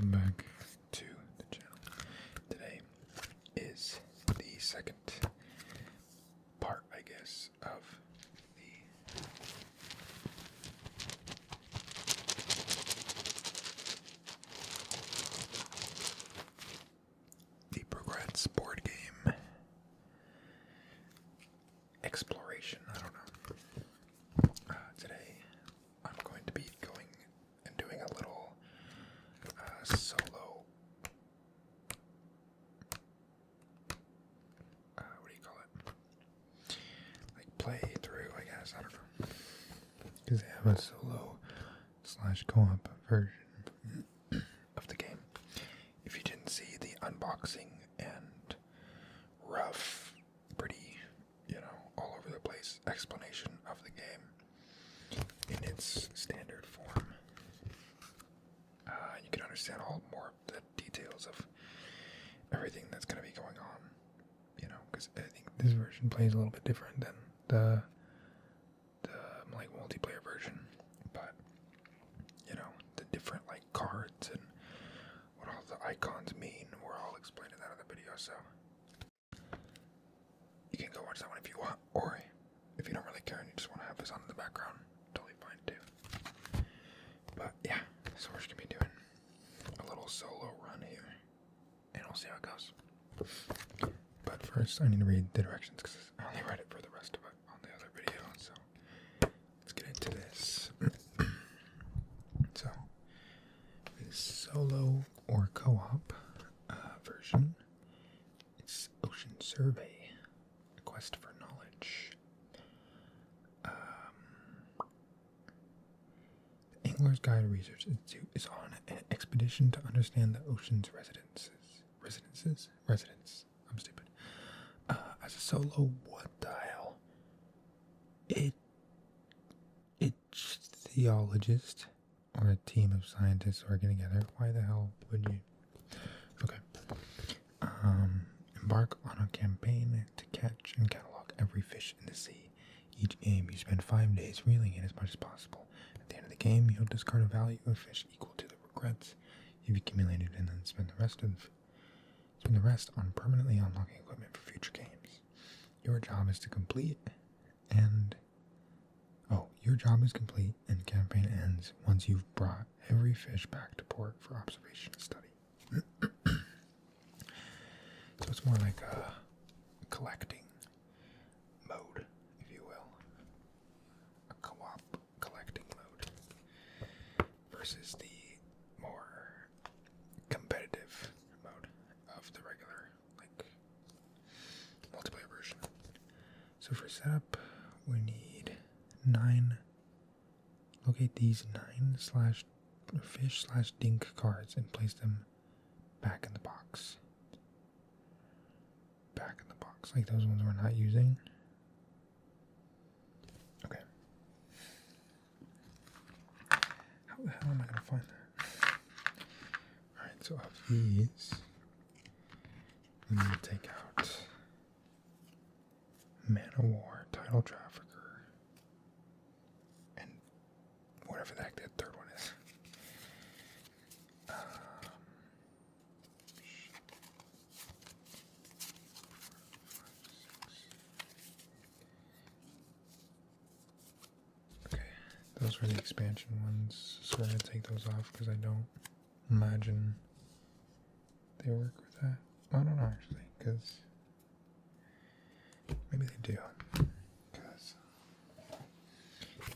welcome back to the channel. Today is the second part, I guess, of the Progress board game exploration. I don't know. Today I'm going to be going and doing a little solo, what do you call it? Like play through, I guess. I don't know. Because they have a solo / co-op version of the game. If you didn't see the unboxing and rough, pretty, all over the place explanation of the game in its standard form, you can understand more of the details of everything that's going to be going on, because I think this version plays a little bit different than the multiplayer version, but the different cards and what all the icons mean were all explained in that other video, so you can go watch that one if you want, or if you don't really care and you just want to have this on in the background, totally fine too. But yeah, so we're just going to be doing a little solo run here, and we'll see how it goes. But first, I need to read the directions, because I only read it for the rest of it on the other video, so let's get into this. So, this solo or co-op version, it's Ocean Survey, a quest for knowledge. The Angler's Guide Research Institute is on an expedition to understand the ocean's residences. I'm stupid. As a solo, what the hell? It's theologist or a team of scientists working together. Why the hell would you? Okay. Embark on a campaign to catch and catalog every fish in the sea. Each game, you spend 5 days reeling in as much as possible. At the end of the game, you'll discard a value of fish equal to the regrets you've accumulated, and then spend the rest on permanently unlocking equipment for future games. Your job is complete, and campaign ends once you've brought every fish back to port for observation and study. So it's more like a collecting mode, if you will. A co-op collecting mode versus the more competitive mode of the regular, multiplayer version. So for setup, we need 9. Locate these 9 fish / dink cards and place them back in the box. Like those ones we're not using. Okay. How the hell am I going to find that? Alright, so of these, we need to take out Man of War, Title Trafficker, and whatever the heck that third one is. Those were the expansion ones, so we're going to take those off because I don't imagine they work with that. I don't know actually, because maybe they do. Because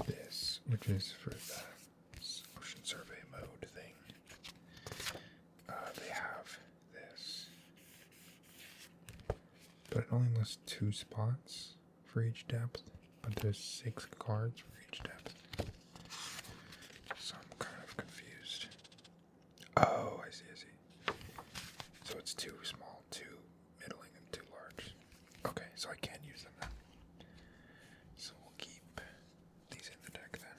this, which is for the Ocean Survey mode thing, they have this, but it only lists 2 spots for each depth, but there's 6 cards for each depth. So I'm kind of confused. Oh, I see. So it's 2 small, 2 middling, and 2 large. Okay, so I can use them then. So we'll keep these in the deck then.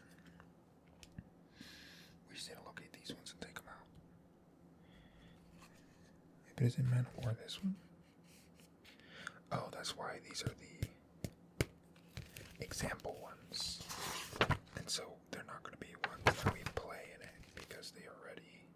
We just need to locate these ones and take them out. Maybe it's in Man of War, this one? Oh, that's why these are the example ones. And so they're not going to be ones that we play in it because they already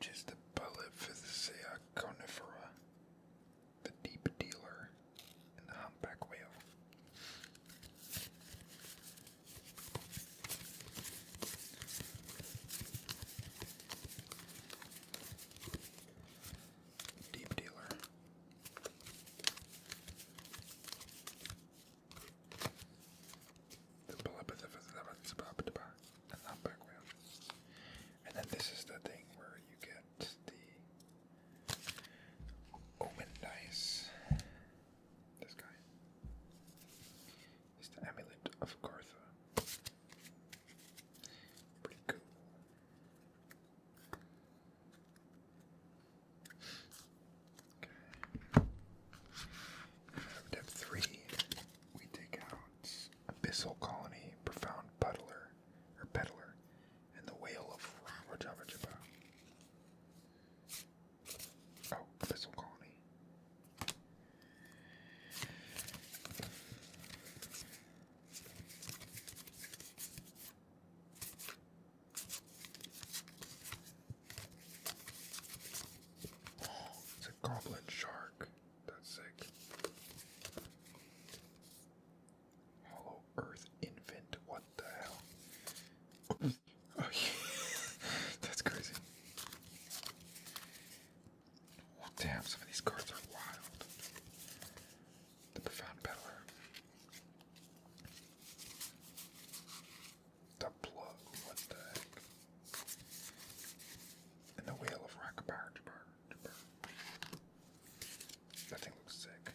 which is the Polyphysicea conifera, the deep dealer, and the humpback whale. Deep dealer. The Polyphysicea and the humpback whale. And then this is the thing where you get the omen dice. This guy is the amulet of Gartha. Pretty cool. Okay. Depth 3, we take out Abyssal Colony, Profound Peddler, and the Whale of Rajavajaba. Oh, Abyssal Colony. It's a goblin shark. That's sick. Hollow Earth Infant. What the hell? Oh, yeah. That's crazy. Damn, some of these cards are wild. The Profound Peddler. The Plug. What the heck? And the Whale of Rakabar. That thing looks sick.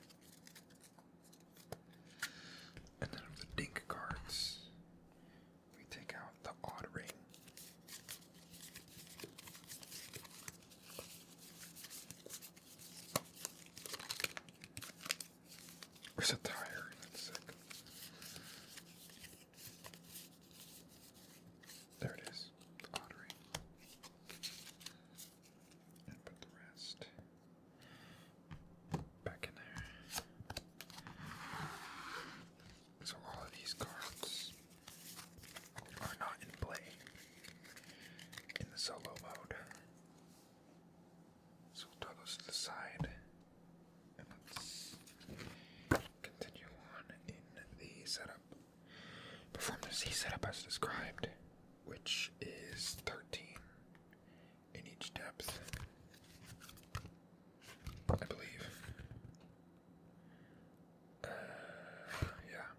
And then of the Dink cards, we take out the Odd Ring. There's a tire. That's sick. There it is. The Odd Ring. And put the rest back in there. So all of these cards are not in play in the solo mode. So we'll throw those to the side. And let's continue on in the setup. Perform the Z setup as described, which is 13 in each depth, I believe. Yeah.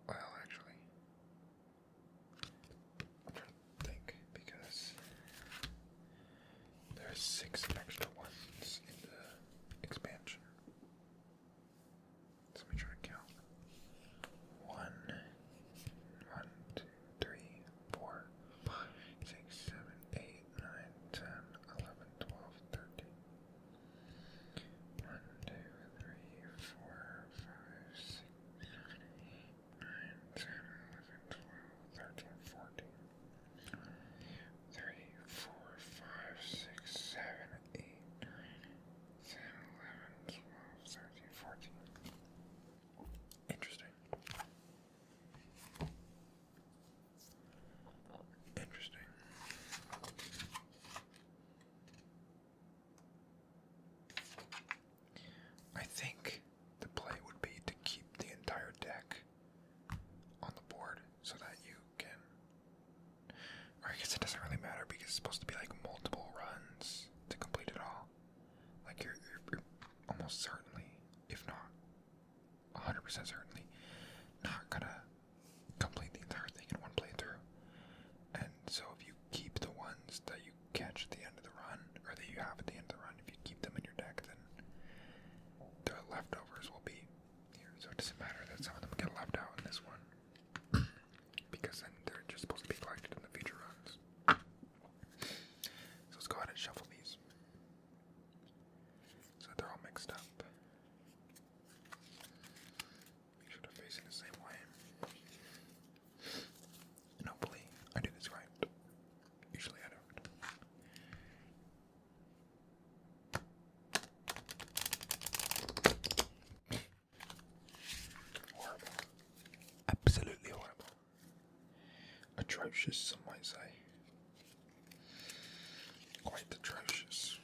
Well, actually, I'm trying to think because there's 6 extra ones in the expansion. So let me try to count. 1, 2, 3, 4, 5, 6, 7, 8, 9, 10, 11, 12, 13. 1, 2, 3, 4, 5, 6, 7, 8, 9, 10, 11, 12, 13, 14. 3, 4, 5, 6, 7, 8, 9, 10, 11, 12, 13, 14. Interesting. Interesting. I think the play would be to keep the entire deck on the board so that you can, or I guess it doesn't really matter because it's supposed to be like multiple runs to complete it all. Like you're almost certainly, if not 100% certainly, not gonna complete the entire thing in one playthrough. And so if you keep the ones that you catch at the end of the run, or that you have at the end of the run, if you keep them in your deck, then the leftovers will be here. So it doesn't matter that some of them get left out in this one, because then they're just supposed to be collected in the future runs. So let's go ahead and shuffle these so that they're all mixed up. We atrocious, some might say. Quite atrocious.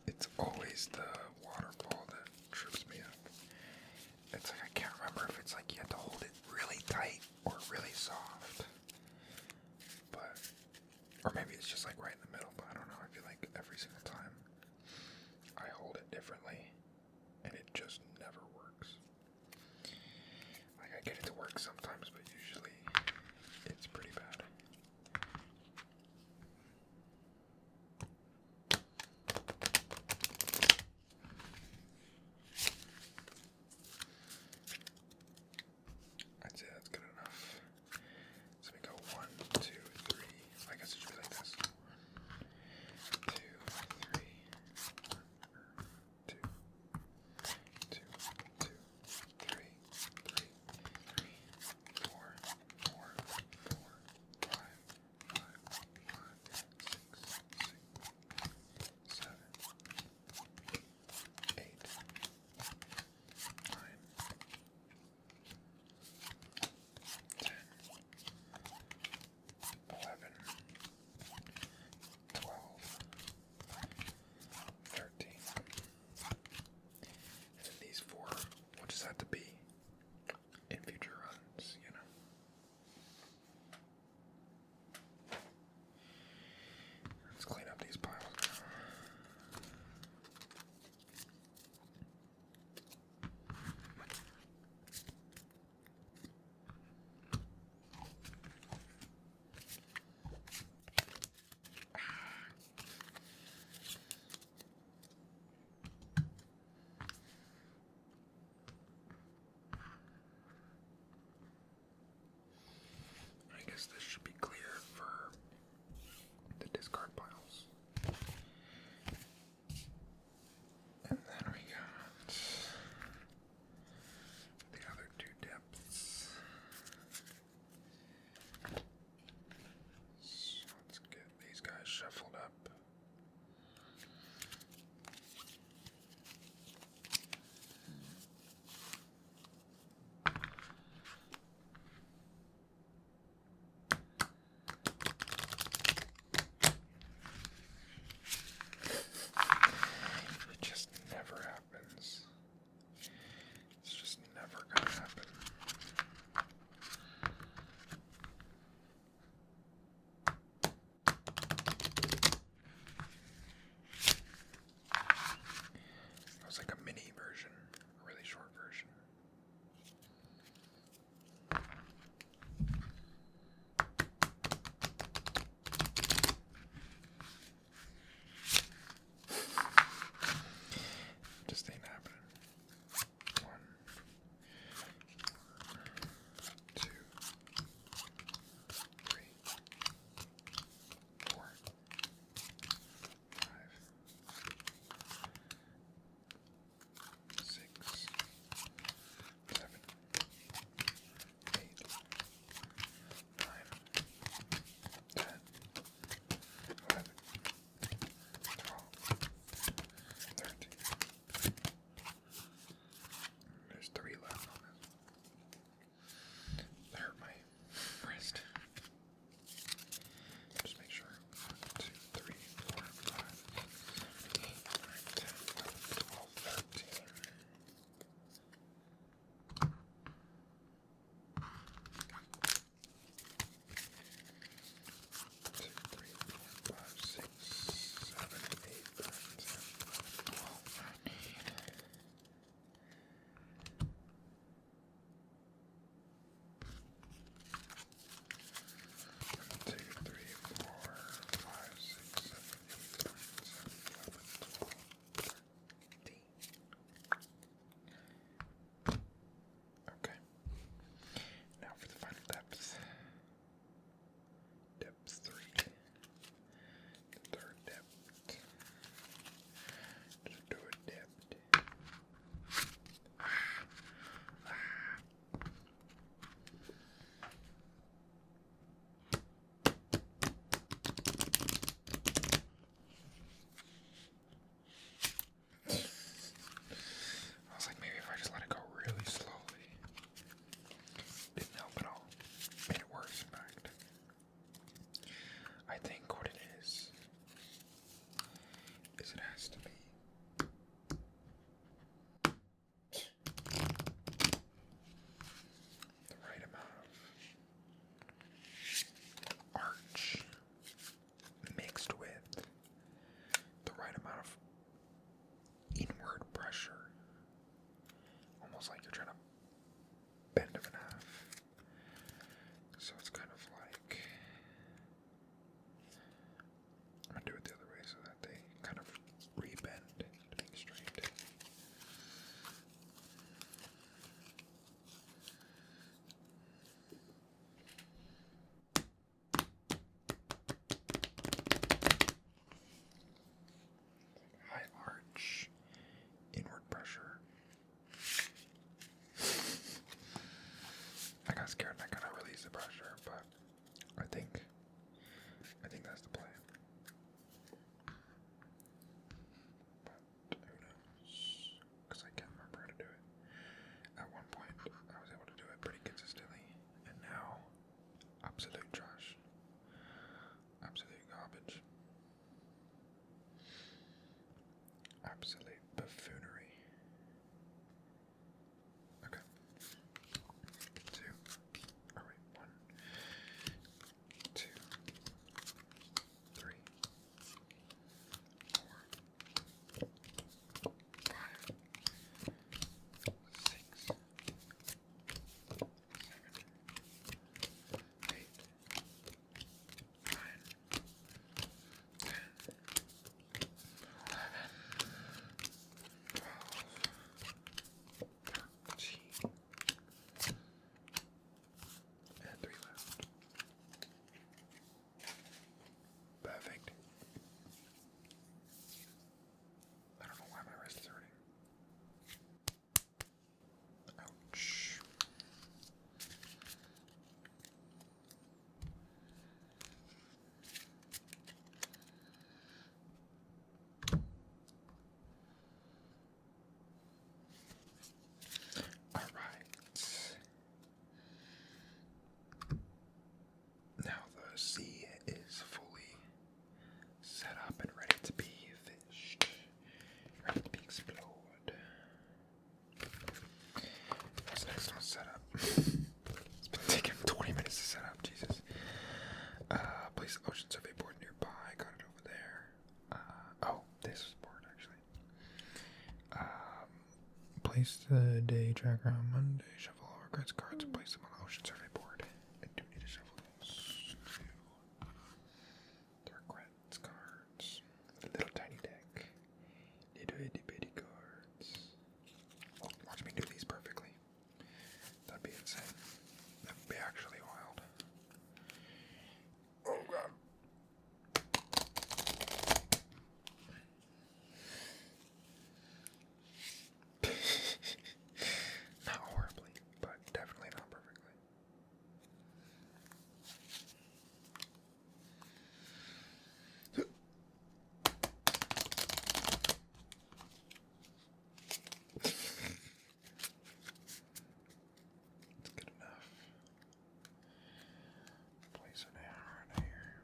It's always the waterfall that trips me up. It's like I can't remember if it's like you have to hold it really tight or really soft. But, or maybe it's just like right in the middle, but I don't know. I feel like every single time I hold it differently and it just never works. Like I get it to work sometimes, but usually it's pretty bad. I'd say that's good enough. So we go 1, 2, 3. I guess it should be like this. 1, 2, 3. 2, 2, 2, 3, 3, 3, 4, 4, 4, 5, 5, 5, 6, 6, 7, 8, 9, 10, 11, 12, 13. And then these 4 will just have to be in future runs, you know. Let's clean up these piles now. I guess this should be clear for the discard piles. And then we got the other 2 depths. So let's get these guys shuffled up. got scared and I kind of released the pressure, but I think that's the plan. But who knows? Because I can't remember how to do it. At one point, I was able to do it pretty consistently, and now, absolute trash. Absolute garbage. Absolute buffoonery. Okay. 2. Alright, 1, 2, 3, 4, 5, 6, 7, 8, 9, 10, 13, and 3 left. Perfect. I don't know why my wrist is hurting. Ouch. Alright. Now the sea is fully set up and ready to be fished. Ready to be explored. What's next on setup? It's been taking 20 minutes to set up, Jesus. Place the ocean survey board nearby, got it over there. Oh, this board actually. Place the day tracker on Monday, shuffle all regrets cards and place them on the ocean survey board. I do need to shuffle those too. The regrets cards. The little tiny deck. Little itty bitty cards. Oh, watch me do these perfectly. That'd be insane. That'd be actually wild. Oh god. Not horribly, but definitely not perfectly. It's good enough. Place it down right here.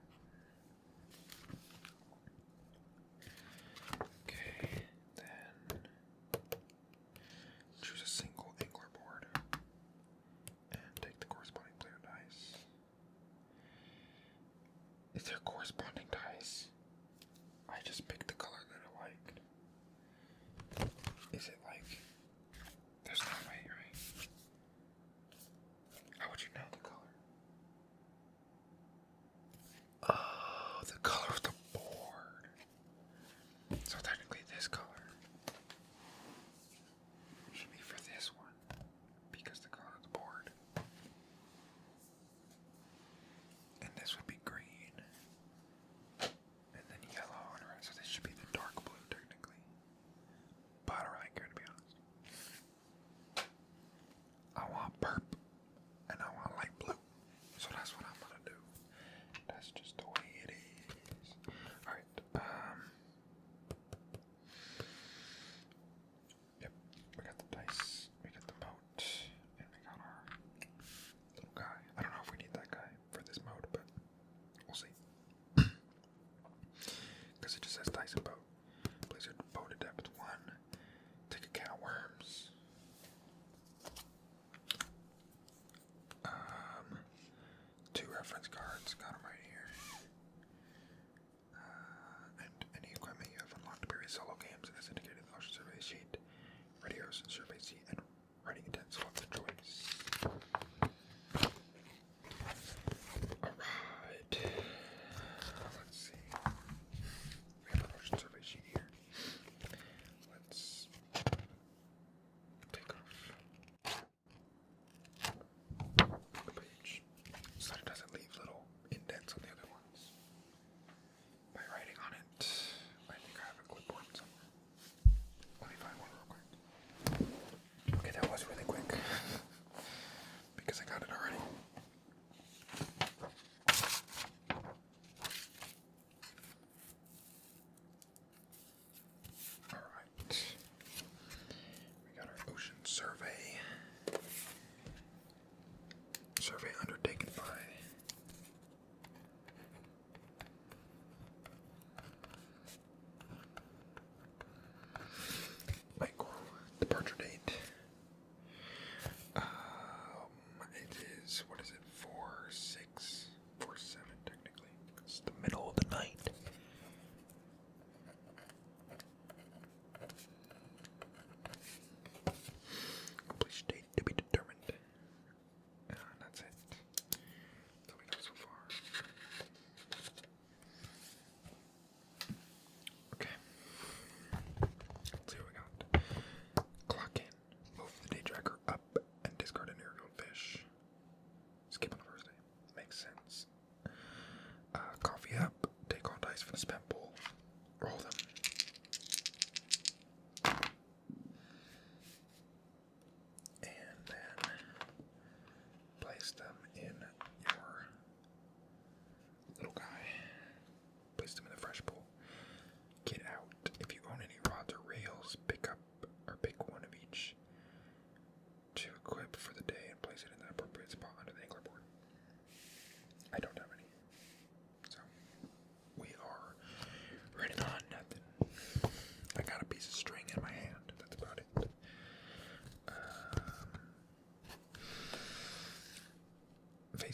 Okay, then choose a single angler board and take the corresponding player dice. Is there corresponding dice? I just picked the color that I liked. Is it like... There's no way, right? How would you know the color? Oh, the color of the board. So technically this color should be for this one, because the color of the board. And this would be green. And then yellow and red, so this should be the dark blue technically. But I don't really care, to be honest. I want purp and I want light blue. So that's what I'm gonna do. That's just the way it is. Alright, yep, we got the dice, we got the boat, and we got our little guy. I don't know if we need that guy for this mode, but we'll see. Because it just says dice and boat. Place your boat at depth 1. Take a can of worms.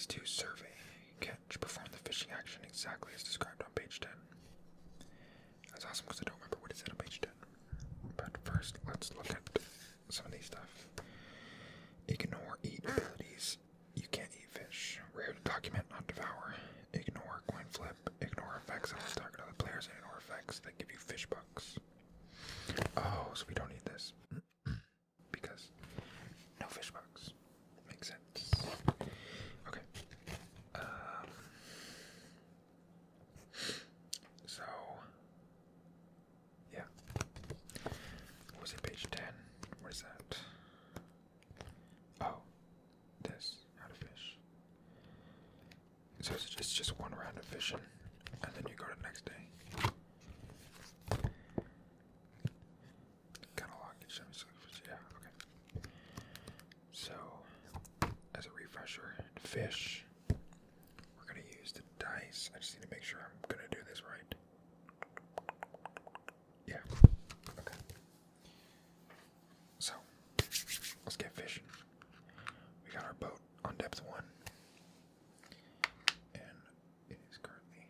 Phase 2 survey. Catch. Perform the fishing action exactly as described on page 10. That's awesome because I don't remember what it said on page 10. But first, let's look at some of these stuff. Ignore eat abilities. You can't eat fish. Rare to document, not devour. Ignore coin flip. Ignore effects on the target other players and ignore effects that give you fish bucks. Oh, so we don't need this. Because no fish bucks. Makes sense. Okay. So, yeah. What was it, page 10? What is that? Oh, this. How to fish. So it's just one round of fishing, and then you go to the next day. Kind of long. Yeah, okay. So, as a refresher, fish. We're going to use the dice. I just need to make sure I'm going to do this right. Yeah. Okay. So, let's get fishing. We got our boat on depth 1. And it is currently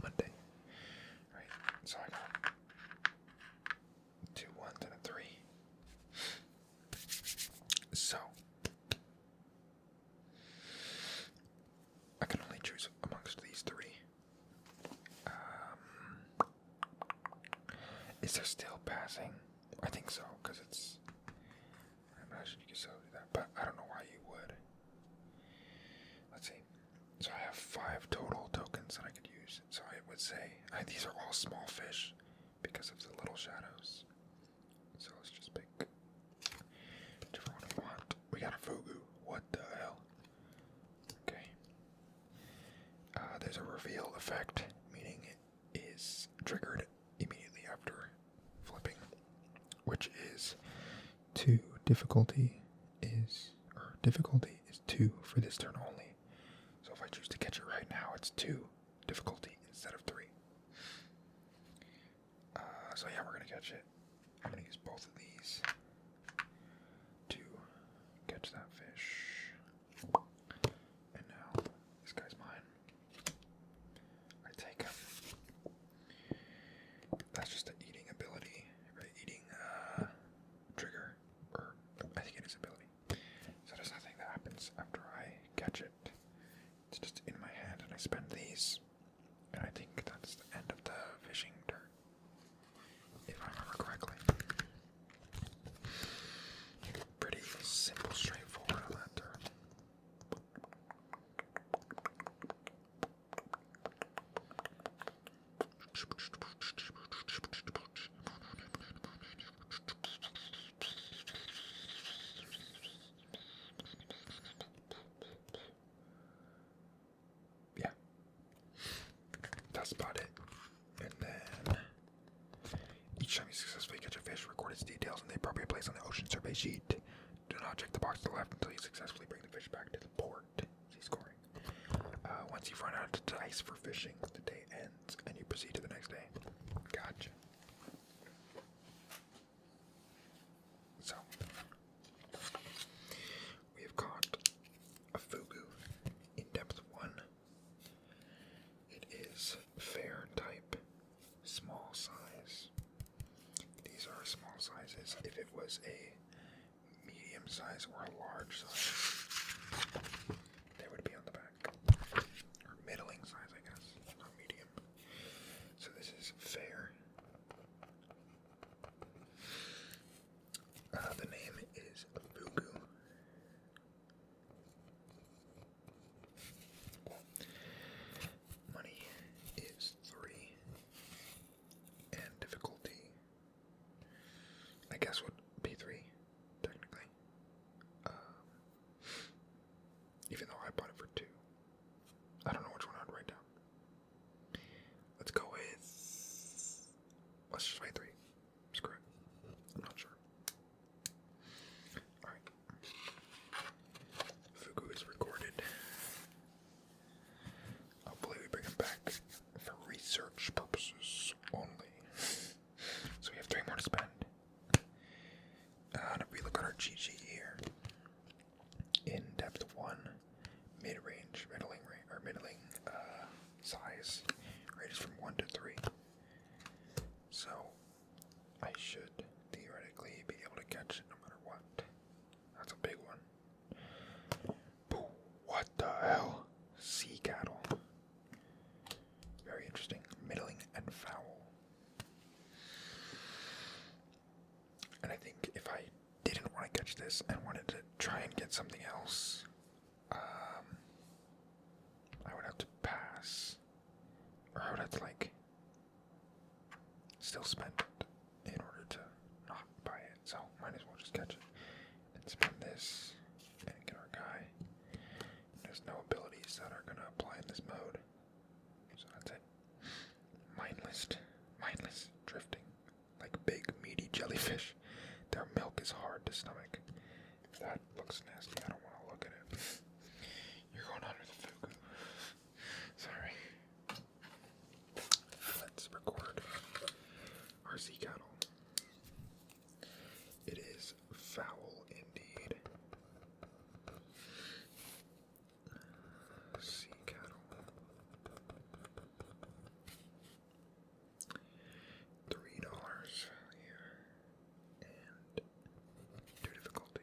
Monday. Right? So I got 2 1s and a 3. So I can only choose amongst these 3. Is there still passing? I think so, because it's... I imagine you can still do that, but I don't know why you would. Let's see. So I have 5 total tokens that I could use. So I would say... these are all small fish because of the little shadows. So let's just pick whichever one we want. We got a fugu. What the hell? Okay. There's a reveal effect, meaning it is triggered immediately after flipping, which is 2. Difficulty is 2 for this turn only. So if I choose to catch it right now, it's 2 difficulty instead of 3. So yeah, we're gonna catch it. I'm gonna use both of these to catch that fish. And now this guy's mine. I take him. That's just an eating ability, right? Eating trigger, or I think it is ability. So there's nothing that happens after I catch it. It's just in my hand, and I spend these, and I think that's the end of the fishing turn, if I remember correctly. Pretty simple, straightforward on that turn. Yeah, that's about it. And then each time you successfully catch a fish, record its details in the appropriate place on the ocean survey sheet. Do not check the box to the left until you successfully bring the fish back to the port. See scoring. Once you've run out of dice for fishing, the day ends and you proceed to the next day. Gotcha. So, we have caught a fugu in depth 1. It is fair type, small size. These are small sizes. If it was a medium size or a large size, they would be on the back. Or middling size, I guess, not medium. So this is fair. The name is Fugu. Money is 3. And difficulty, I guess, would be 3, technically. this and wanted to try and get something else, I would have to pass. Or I would have to, like, still spend it in order to not buy it. So, might as well just catch it and spend this and get our guy. There's no abilities that are going to apply in this mode. So that's it. Mindless drifting. Like big, meaty jellyfish. Their milk is hard to stomach. That looks nasty. I don't want to look at it. You're going under the fugu. Sorry. Let's record our sea cattle. It is foul indeed. Sea cattle. $3 here. And 2 difficulty.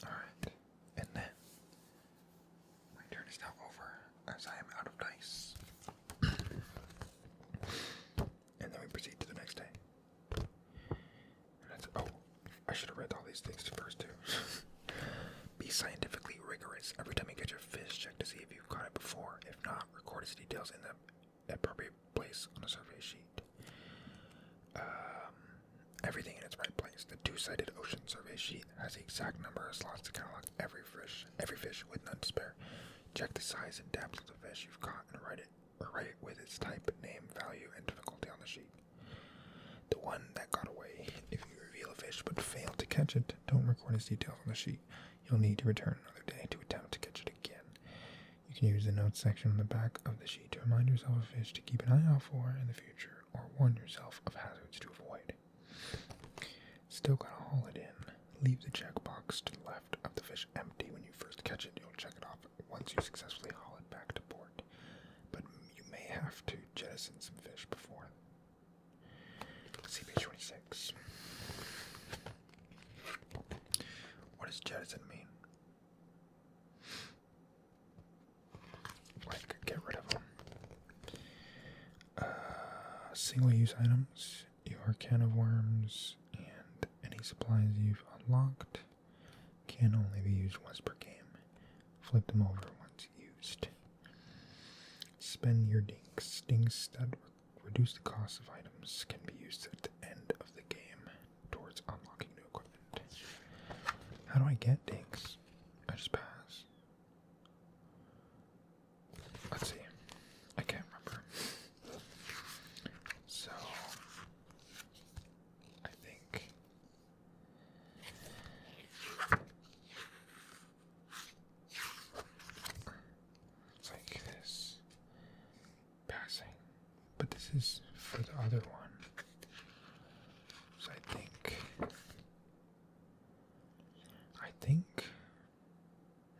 Alright. And then my turn is now over as I am out of dice. And then we proceed to the next day. And that's, oh, I should have read all these things first too. Be scientifically rigorous. Every time you catch a fish, check to see if you've caught it before. If not, record its details in the appropriate place on a survey sheet. Everything in its right place. The 2-sided ocean survey sheet has the exact number of slots to catalog every fish with none to spare. Check the size and depth of the fish you've caught and write it with its type, name, value, and difficulty on the sheet. The one that got away. If you reveal a fish but fail to catch it, don't record its details on the sheet. You'll need to return another day to attempt to catch it again. You can use the notes section on the back of the sheet to remind yourself of fish to keep an eye out for in the future, or warn yourself of hazards to avoid. Still gotta haul it in. Leave the checkbox to the left of the fish empty when you first catch it. You'll check it off once you successfully haul it back to port. But you may have to jettison some fish before. CP 26. What does jettison mean? Like, get rid of them. Single-use items, your can of worms, and any supplies you've unlocked can only be used once per game. Flip them over once used. Spend your dinks. Dinks that reduce the cost of items can be used at the end of the game towards unlocking new equipment. How do I get dinks? I just pass. Let's see. I can't remember. So, I think it's like this. Passing. But this is for the other one. So I think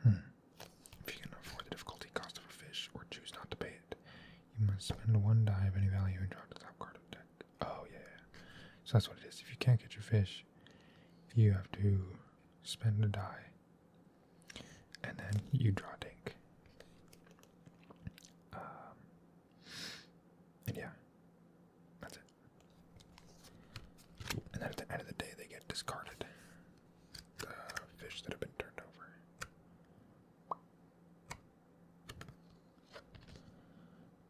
if you can afford the difficulty cost of a fish or choose not to pay it, you must spend 1 die of any value and draw the top card of the deck. Oh yeah. So that's what it is. If you can't catch a fish, you have to spend a die. And then you draw a dink. And yeah. That's it. And then at the end of the day they get discarded. The fish that have been turned over.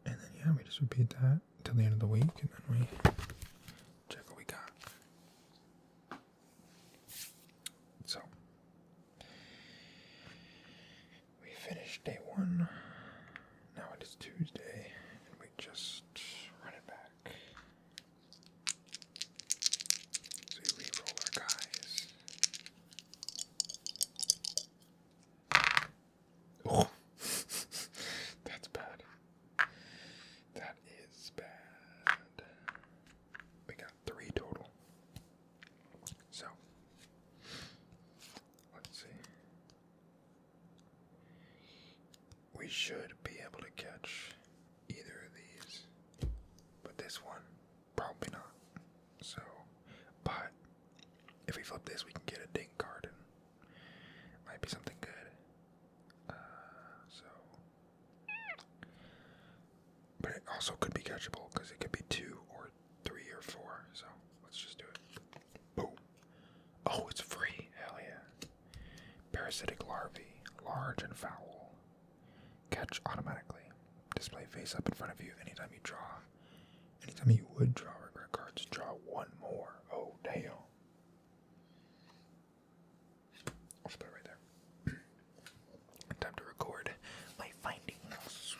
And then yeah, we just repeat that till the end of the week, and then we check what we got. So we finished day 1. Now it is Tuesday, and we just run it back. So we re-roll our guys. Oh, that's bad. That is bad. We got 3 total. So, let's see. We should be able to catch either of these. But this one, probably not. So, but if we flip this, we can get a ding card and might be something good. But it also could be catchable because it could be 2 or parasitic larvae, large and foul. Catch automatically. Display face up in front of you anytime you draw. Anytime you would draw regret cards, draw one more. Oh, damn. I'll just put it right there. Time to record my findings.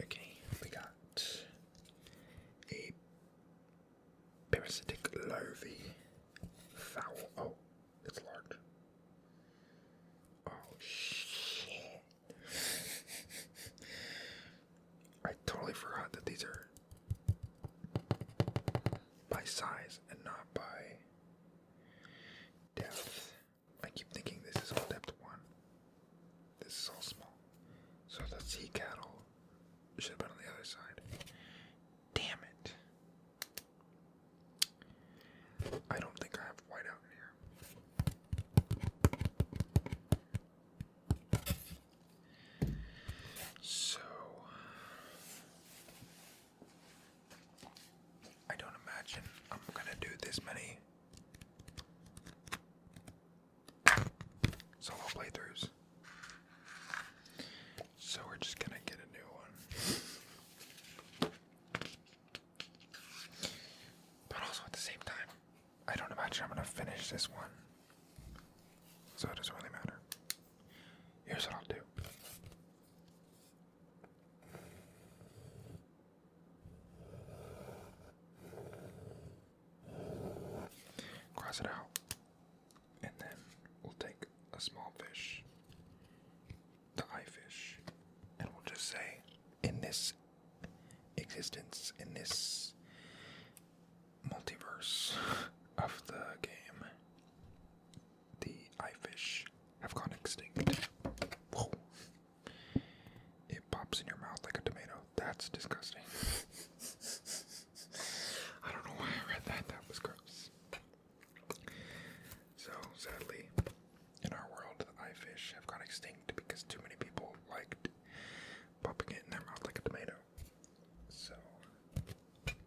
Okay, we got a parasitic larvae. Foul. Oh, it's large. Oh, shit. I totally forgot that these are by size and not by depth. I keep thinking this is all depth 1. This is all small. So the sea cattle should have been on the other side. Damn it. I don't think I have white out in here. So I don't imagine I'm gonna do this many solo playthroughs. So we're just gonna get a new one. But also at the same time, I don't imagine I'm gonna finish this one. So it doesn't really matter. Here's what I'll do. Cross it out. And then we'll take a small fish, the eye fish, and we'll just say, in this existence, in this multiverse of the game, the eye fish have gone extinct. Whoa. It pops in your mouth like a tomato. That's disgusting. I don't know why I read that. That was gross. So, sadly, in our world, the eye fish have gone extinct because too many people liked popping it in their mouth like a tomato. So,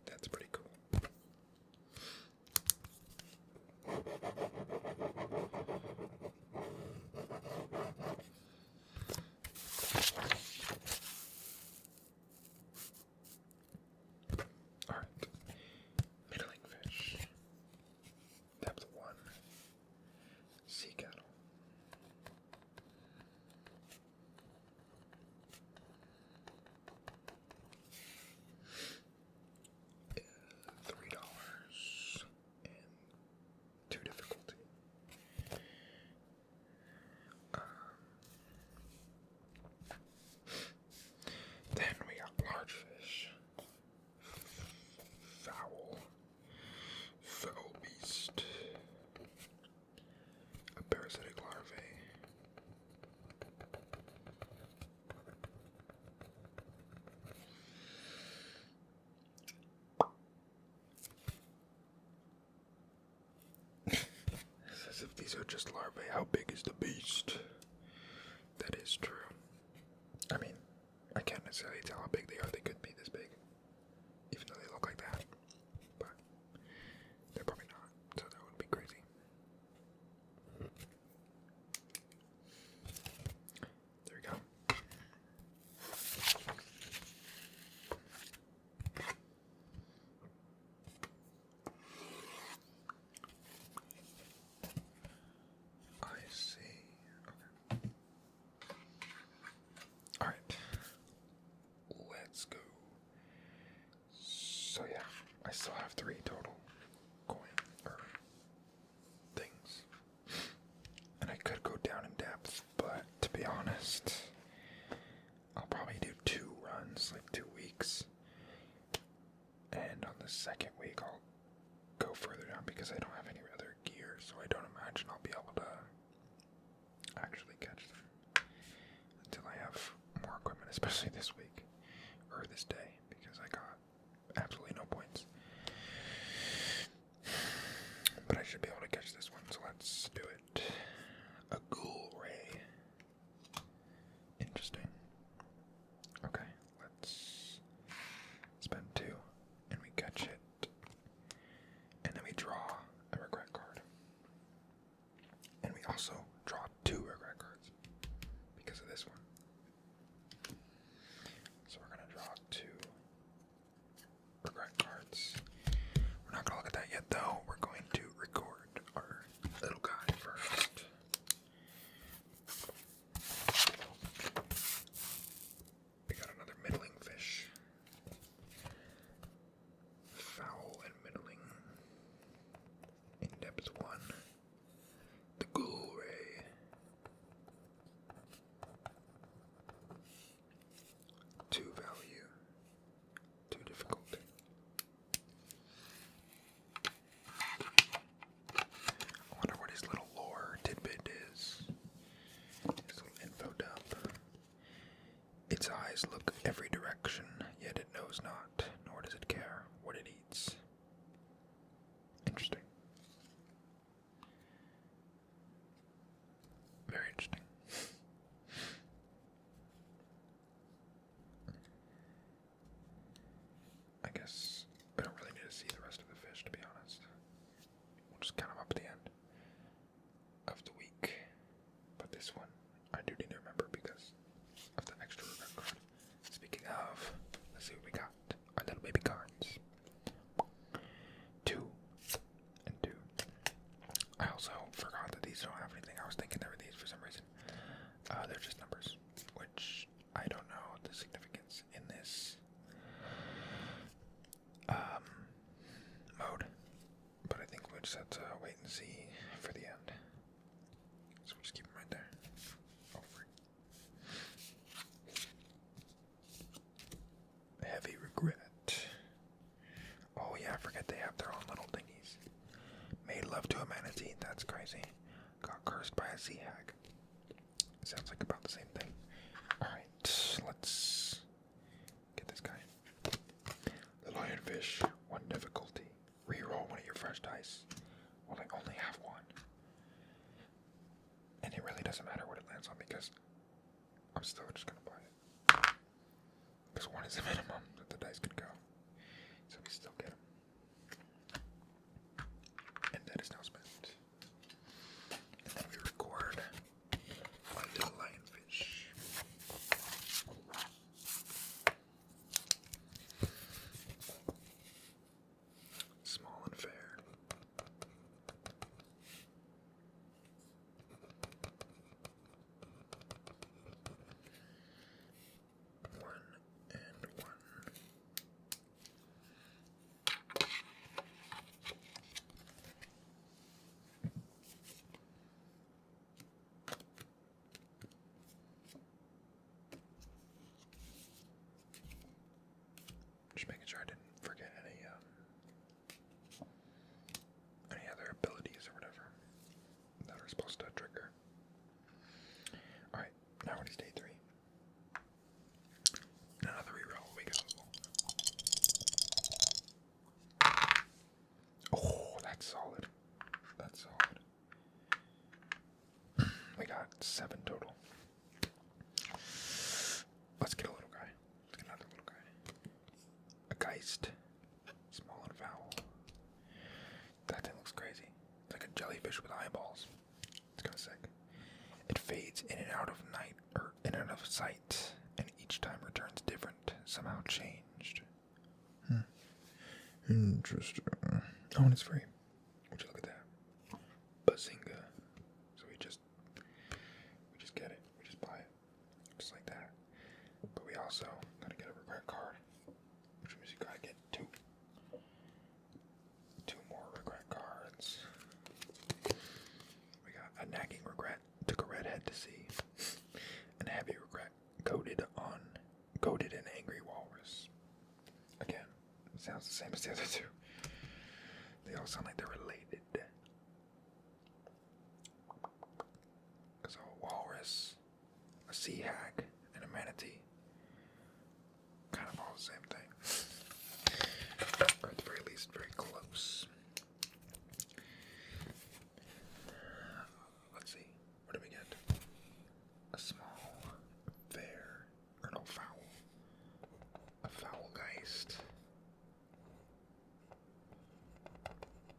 that's pretty cool. Alright. Middling fish. Depth 1. Sea cattle. $3 and 2 difficulty. Then we got large fish. Foul beast. A parasitic larvae. As if these are just larvae. How big is the beast? That is true. I mean, I can't necessarily tell how big they are. They could be this big, even though they look like that. But they're probably not, so that would be crazy. There we go. I see. Okay. Alright. Let's go. So yeah, I still have 3 total coin or things. And I could go down in depth, but to be honest, I'll probably do 2 runs, like 2 weeks. And on the second week I'll go further down because I don't have any other gear, so I don't imagine I'll be able to actually catch them until I have more equipment, especially this week or this day, because I got absolutely no points. But I should be able to catch this one, so let's do it. A ghoul ray. Interesting. Okay, let's spend 2 and we catch it. And then we draw a regret card. cards. We're not gonna look at that yet, though. We're going to record our little guy first. We got another middling fish. Foul and middling. In depth 1. The ghoul ray. 2 value. 2 difficulty. I wonder what his little lore tidbit is. His little info dump. Its eyes look every direction, yet it knows not, nor does it care what it eats. Interesting. Very interesting. I guess we don't really need to see the rest of the fish, to be honest. We'll just count them up at the end of the week. But this one, I do need to remember because of the extra regret card. Speaking of, let's see what we got. Our little baby cards. 2 and 2. I also forgot that these don't have anything. I was thinking they were these for some reason. They're just numbers, which I don't know the significance in this mode, but I think we'll just have to wait and see for the end. So we'll just keep them right there. Oh, frick. Heavy regret. Oh yeah, I forget they have their own little thingies. Made love to a manatee. That's crazy. Got cursed by a sea hag. Sounds like about the same thing. Alright, let's get this guy. The lionfish, 1 difficulty. Reroll one of your fresh dice. Well, I only have 1. And it really doesn't matter what it lands on because I'm still just gonna buy it. Because 1 is the minimum that the dice can go. So we still get them. And that is now spent. And then we record my little lionfish. Small and fair. One and one. Just making sure I didn't forget any other abilities or whatever that are supposed to trigger. Alright, now it is day 3. And another reroll. We go. Oh, that's solid. That's solid. We got 7 total. Let's get a little guy. Let's get another little guy. A Geist. Small and foul. That thing looks crazy. It's like a jellyfish with eyeballs. It's kind of sick. It fades in and out of in and out of sight, and each time returns different, somehow changed. Interesting. Oh, and it's free. Would you look at that? Bazinga. So we just get it. We just buy it. Just like that. But we also gotta get a regret card, which means you gotta get 2 more regret cards. We got a nagging regret, took a redhead to sea, and a heavy regret, goaded an angry walrus. Again, sounds the same as the other 2. They all sound like they're related. Because a walrus, a sea hag, and a manatee, kind of all the same thing. Or at the very least, very close. Let's see. What do we get? A small, fair, or no, foul. A foul Geist.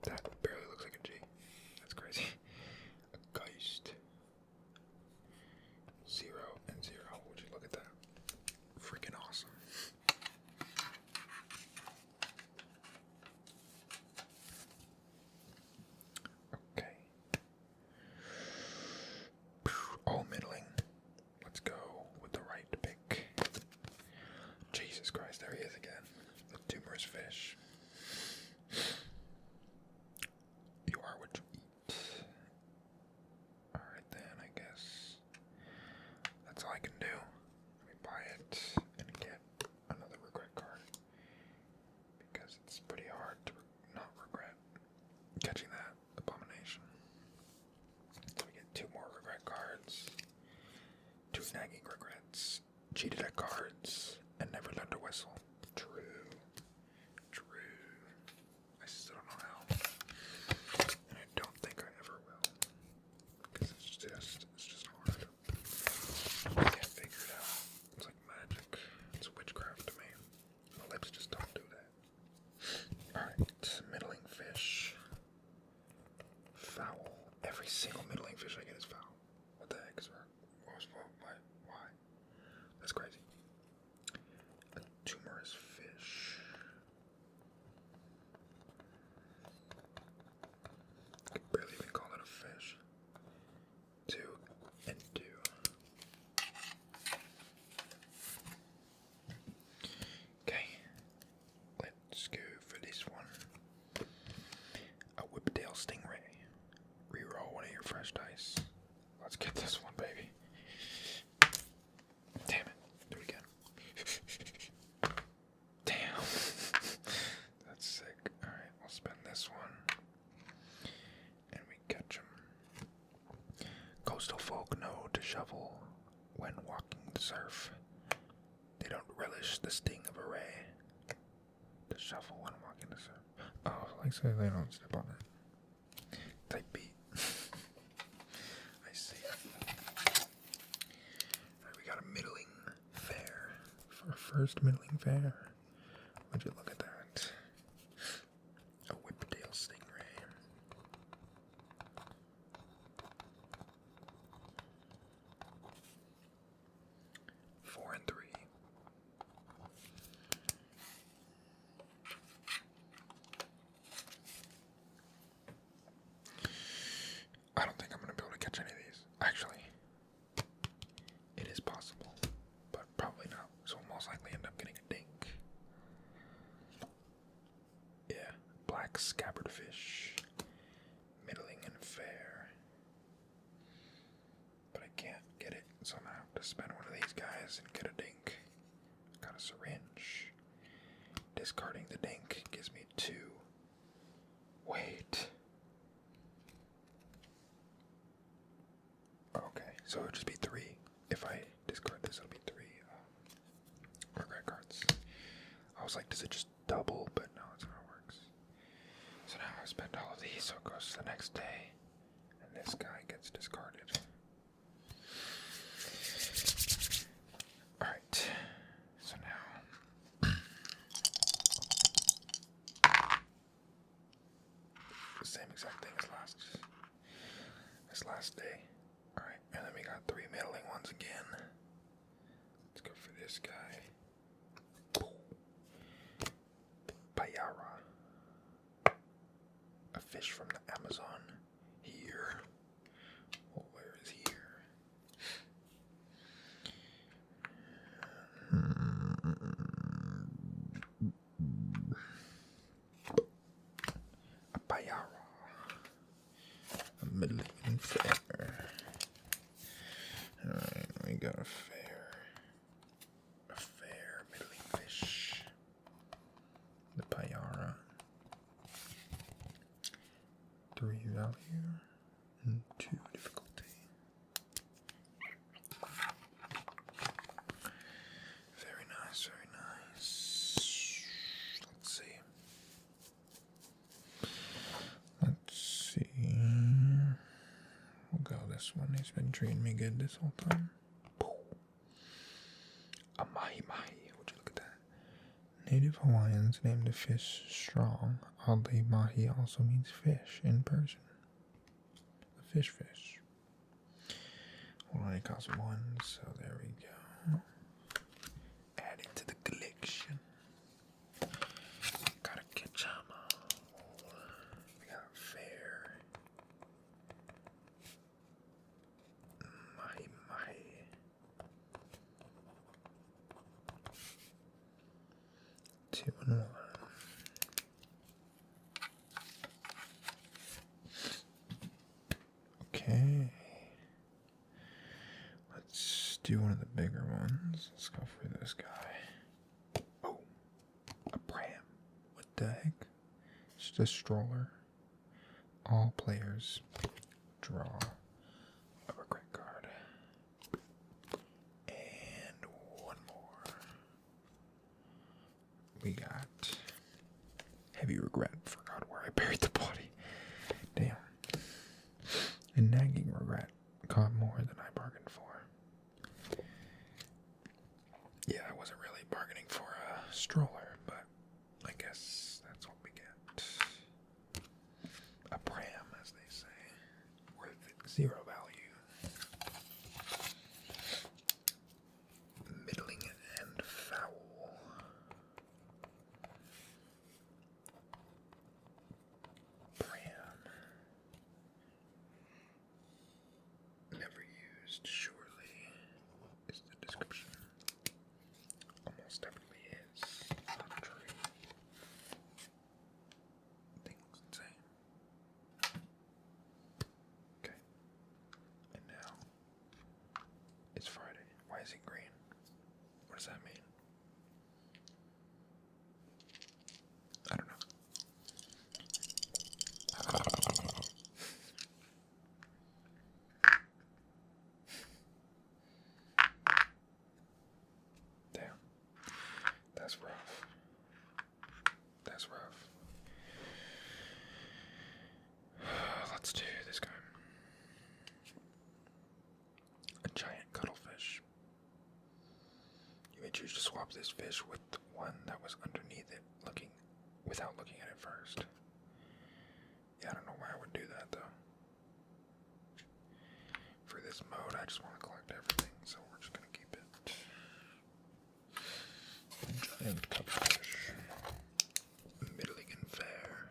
That barely looks like a G. That's crazy. A Geist. 0 and 0. Would you look at that? Jesus Christ, there he is again. The tumorous fish. You are what you eat. Alright then, I guess. That's all I can do. Let me buy it and get another regret card. Because it's pretty hard to not regret catching that abomination. So we get 2 more regret cards. 2 nagging regrets. Cheated at cards and never learned to whistle. True. I still don't know how. And I don't think I ever will. Because it's just hard. I can't figure it out. It's like magic. It's witchcraft to me. My lips just don't do that. Alright, middling fish. Foul. Every single middling fish I get is foul. What the heck is wrong? Why? That's crazy. A tumorous fish. I could barely even call it a fish. 2 and 2. Okay. Let's go for this one. A whiptail stingray. Reroll one of your fresh dice. Let's get this one, baby. Damn it. Do it again. Damn. That's sick. Alright, we'll spend this one. And we catch him. Coastal folk know to shovel when walking the surf. They don't relish the sting of a ray. To shovel when walking the surf. Oh, like say they don't step on it. Type beat. I see. Alright, we got a middling fare. For our first middling fare. Would you look at that? A whiptail stingray. 4 and 3. I don't think I'm going to be able to catch any of these. Actually, it is possible, but probably not. So we'll most likely end up getting a dink. Yeah, black scabbard fish. Middling and fair. But I can't get it, so I'm going to have to spend one of these guys and get a dink. Got a syringe. Discarding the dink gives me 2. Wait. Okay, so it would just be 3. If I discard this, it'll be 3 regret cards. I was like, does it just double? But no, that's how it works. So now I spend all of these, so it goes to the next day. And this guy gets discarded. Alright, so now the same exact thing as last day. Alright, and then we got 3 middling ones again. Let's go for this guy. Payara. A fish from the Amazon. Here. Oh, where is here? A payara. A middling fair. Alright, we got a fair middling fish. The payara. 3 value and 2 difficulty. Very nice, very nice. Let's see. We'll go this one. He's been treating me good this whole time. A mahi-mahi. Would you look at that? Native Hawaiians named the fish strong. Oddly, mahi also means fish in Persian. A fish. Well, only costs 1, so there we go. Add it to the collection. Gotta catch 'em all. We got a fair. Mahi. do one of the bigger ones. Let's go for this guy. Oh, a pram. What the heck? It's just a stroller. All players draw a regret card. And one more. We got heavy regret. Forgot where I buried the body. Damn. And nagging regret. Caught more than I bargained for. Yeah, I wasn't really bargaining for a stroller, but I guess that's what we get. A pram, as they say, worth 0 value. Middling and foul. Pram. Never used, surely, is the description. Almost definitely is. Not true. Things insane. Okay. And now it's Friday. Why is it green? What does that mean? I don't know. Damn. That's rough. That's rough. Let's do this guy. A giant cuttlefish. You may choose to swap this fish with the one that was underneath it, without looking at it first. Yeah, I don't know why I would do that though. For this mode, I just want to collect everything, so we're just gonna keep it. Giant cuttlefish. Middling and fair.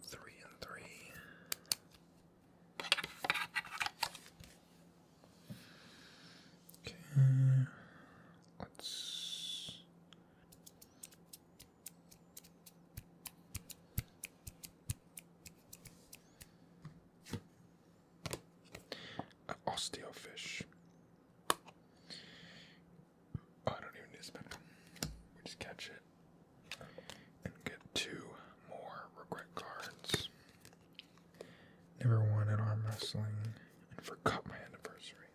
Three and three. Okay. Let's osteofish. Oh, I don't even need to spend it. We just catch it and get 2 more regret cards. Never won at arm wrestling and forgot my anniversary.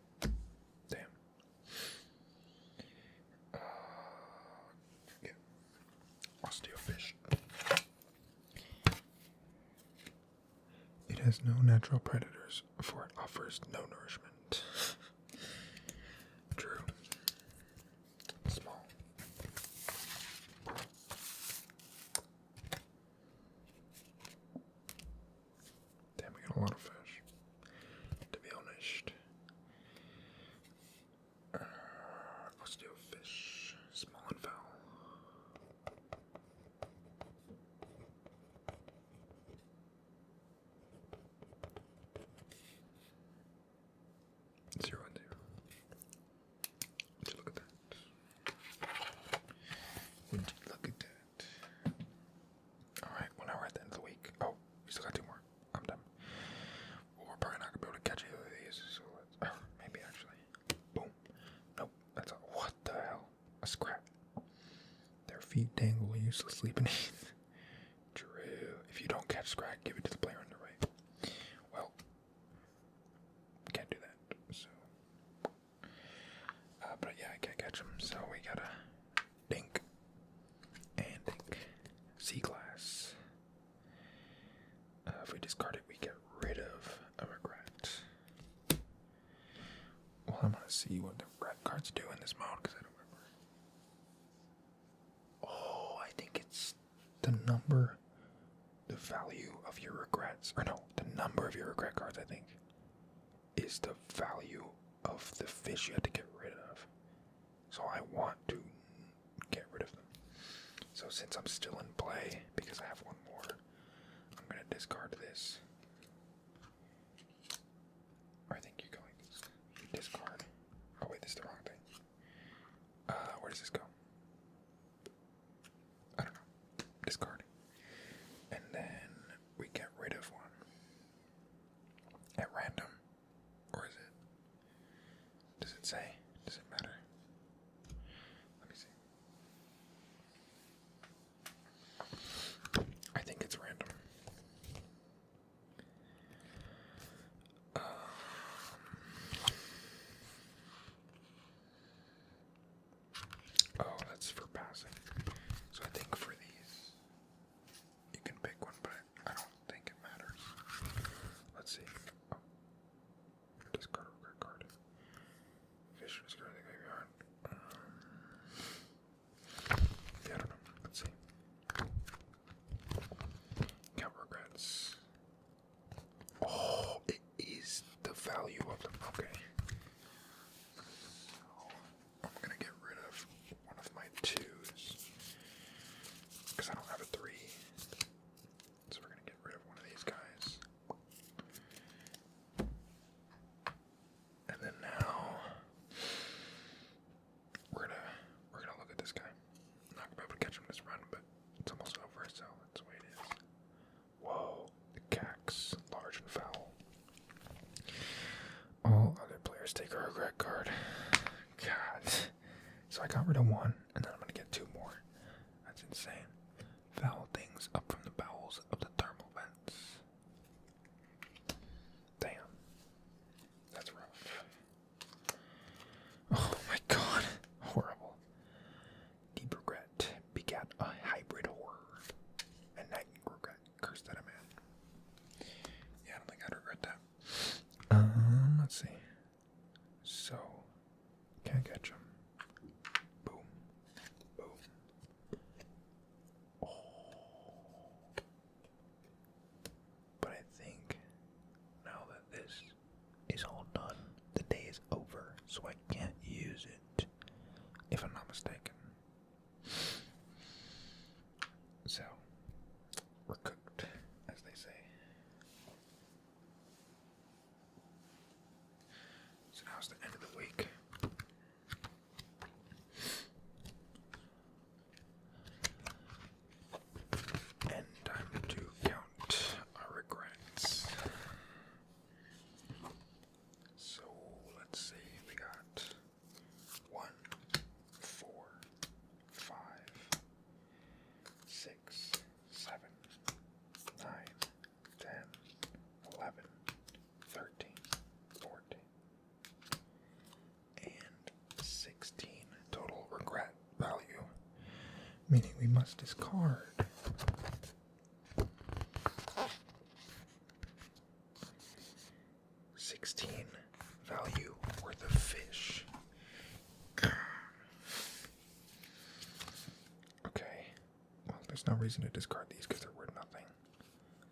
Damn. Yeah. Osteofish. It has no natural predators, for it offers no nourishment. True. Small. Damn, we got a lot of fish. To be honest. Osteofish. Small and foul. Zero and zero. Would you look at that? Would you look at that? Alright, well now we're at the end of the week. Oh, we still got 2 more. I'm done. Well, we're probably not gonna be able to catch either of these, so let's maybe actually. Boom. Nope, that's a what the hell? A scrap. Their feet dangle uselessly beneath. True. If you don't catch scrap, give it to the player on the right. Well, can't do that. So, but yeah, I can't catch them. So we gotta dink and dink. Sea glass. If we discard it, we get rid of a regret. Well, I'm gonna see what the regret cards do in this mode because I don't remember. Oh, I think it's the number, the value of your regrets, or no, the number of your regret cards. I think is the value of the fish you had to get rid of. So I want to get rid of them. So since I'm still in play, because I have 1 more, I'm going to discard this. Or I think you go like this. You discard. Oh wait, this is the wrong thing. Where does this go? take a regret card. God. So I got rid of one, and then I'm going to get two more. That's insane. Foul things up from the bowels of the thermal vents. Damn. That's rough. Oh my god. Horrible. Deep regret begat a hybrid horror. And night regret cursed at a man. Yeah, I don't think I'd regret that. Let's see. So, can't catch him. Boom. Boom. Oh. But I think now that this is all done, the day is over, so I can't use it, if I'm not mistaken. So, we're cooked, as they say. So now it's the end of the week. And time to count our regrets. So let's see, we got 1, 4, 5, 6, 7, 9, 10, 11, 13, 14, and 16 total regret value, meaning we must discard 16 value worth of fish. Okay, well, there's no reason to discard these because they're worth nothing.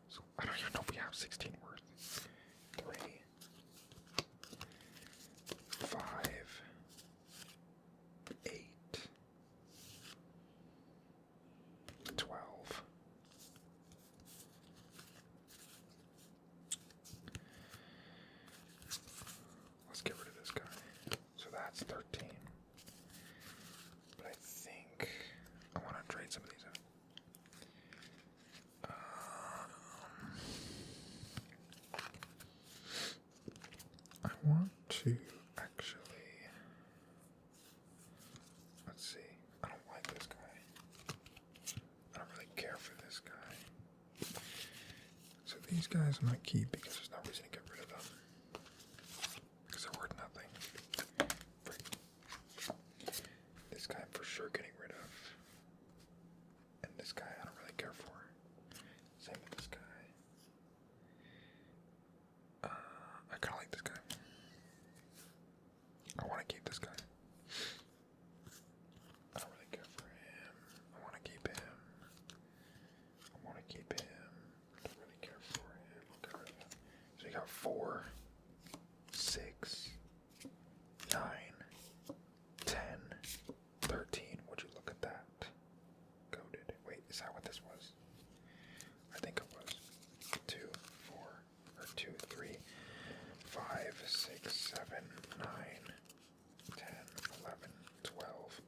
So I don't even know if we have 16 worth. 3, 5, 8, 12. Let's get rid of this guy. So that's 13. But I think I want to trade some of these out. I want to actually, let's see, I don't like this guy. I don't really care for this guy. So these guys I might keep because there's no reason to get rid of them. Because they're worth nothing. This guy I'm for sure getting rid of. And this guy I don't really care for. Same with this guy. I kind of like this guy. I want to keep this guy. I don't really care for him. I want to keep him. I want to keep him. I don't really care for him. I'll get rid of him. So you got 4, 6, 9, 10, 13. Would you look at that? Goated. Wait, is that what this was? I think it was. 2, 4, or 2, 3, 5, 6, 7, 9, 10, 11, 12.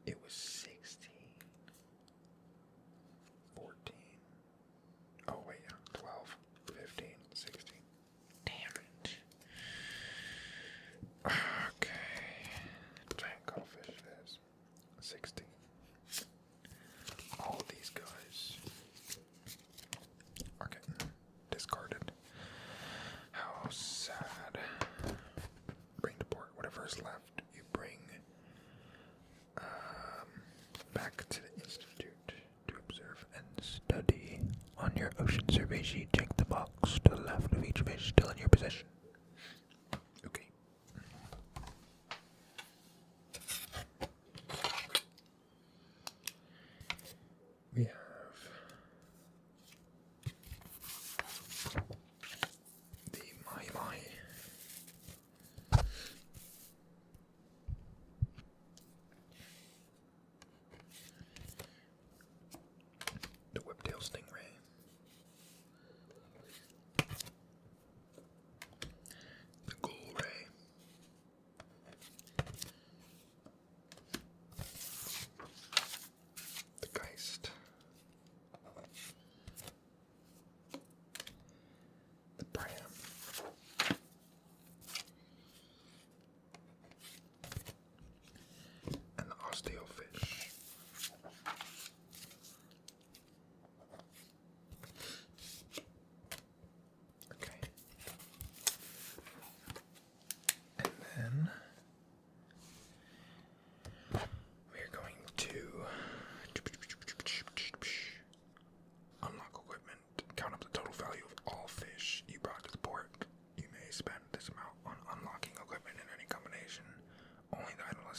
It was 16. 14. Oh, wait, yeah. 12, 15, 16. Damn it. Okay. Giant cuttlefish it is. 16. All of these guys are getting discarded. How sad. Bring to port whatever is left. You bring back to the Institute to observe and study. On your ocean survey sheet, check the box to the left of each fish still in your possession. Okay. We have the Mai Mai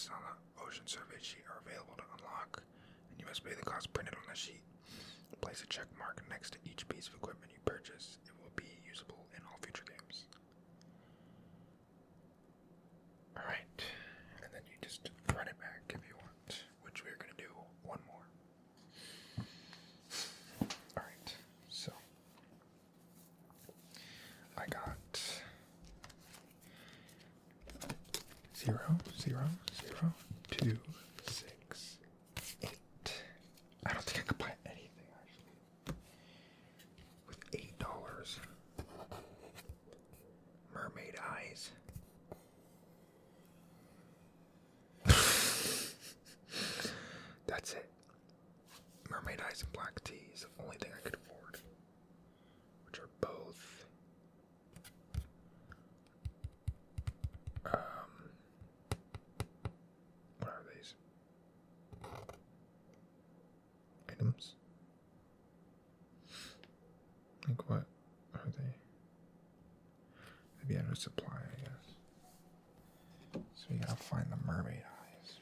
listed on the ocean survey sheet are available to unlock, and you must pay the cost printed on the sheet. Place a check mark next to each piece of equipment you purchase. It will be usable in all future games. Alright, and then you just run it back if you want, which we're going to do one more. Alright, so I got 0, 0, 0, 2, 6, 8. I don't think I could buy anything actually. With $8. Mermaid eyes. That's it. Mermaid eyes and black tea is the only thing I could afford. Which are both what are these? Items? Like what are they? Maybe out of supply, I guess. So you gotta find the mermaid eyes.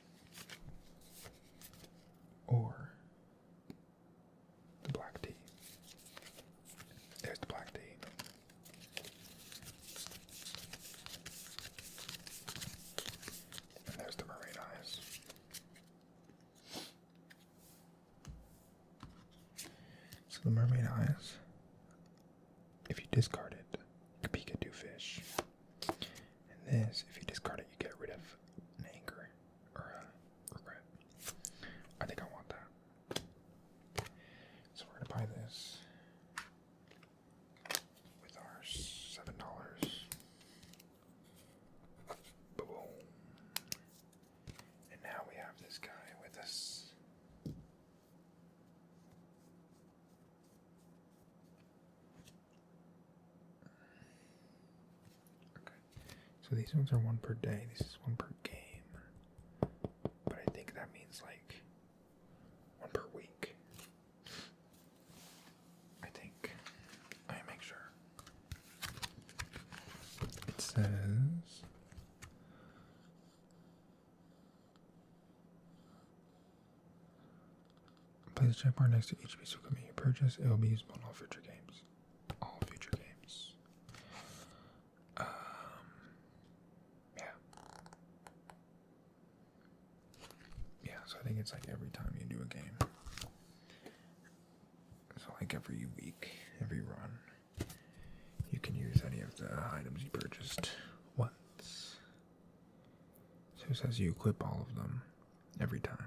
Or the black tea. There's the black tea. And there's the mermaid eyes. So the mermaid eyes, if you discard it, you can get 2 fish. And this, if you discard it, you get rid of an anger or a regret. I think I want that. So we're gonna buy this with our $7. Boom. And now we have this guy with us. Okay. So these ones are 1 per day. This is 1 per game. But I think that means like 1 per week. I think. I make sure. It says place a check mark next to each piece of equipment you purchase. It will be usable in all future games. All future games. Yeah. Yeah, so I think it's like every time you do a game. So like every week, every run, you can use any of the items you purchased once. So it says you equip all of them every time.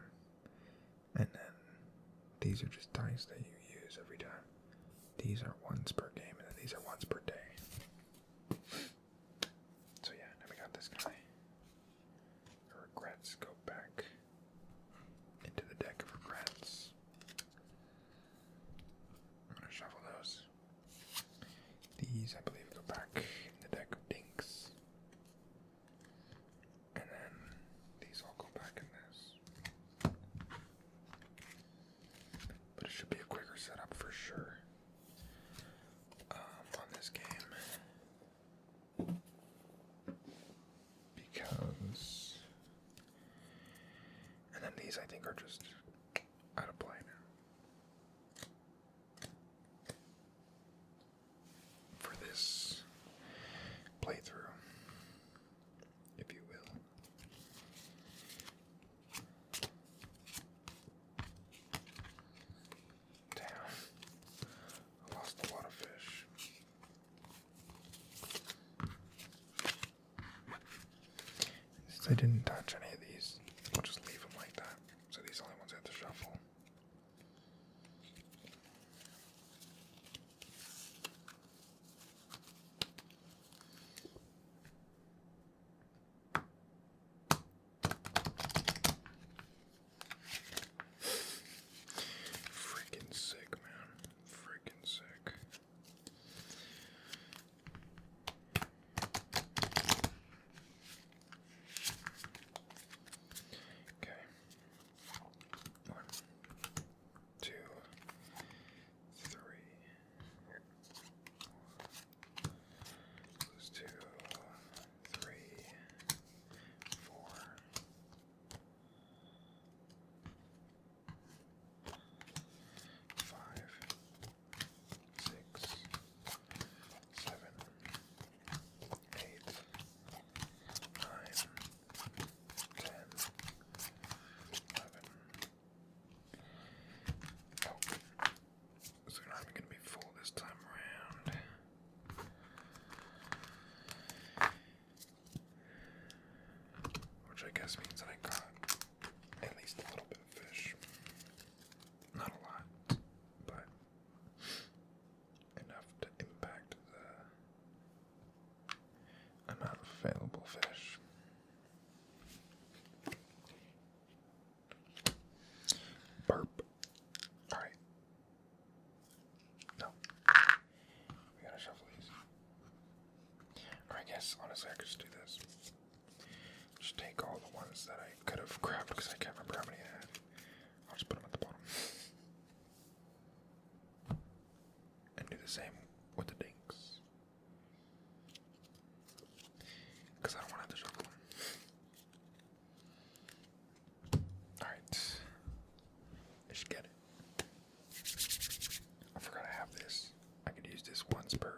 And then these are just dice that you use every time. These are once per game, and then these are once per day. So yeah, now we got this guy. Regrets go back into the deck of regrets. I'm gonna shuffle those. These, I believe, go back in the deck of dinks. And then these all go back in this. But it should be a quicker setup for sure on this game. Because... And then these, I think, are just out of play now. For this playthrough, if you will. Damn. I lost a lot of fish. Since I didn't touch any of these, I'll just leave them like that. So these are the only ones I have to shuffle. Freaking sick, man. Freaking sick. guess, honestly, I could just do this. Just take all the ones that I could have grabbed because I can't remember how many I had. I'll just put them at the bottom. And do the same with the dinks. Because I don't want to have to shuffle them. Alright. I should get it. I forgot I have this. I could use this once per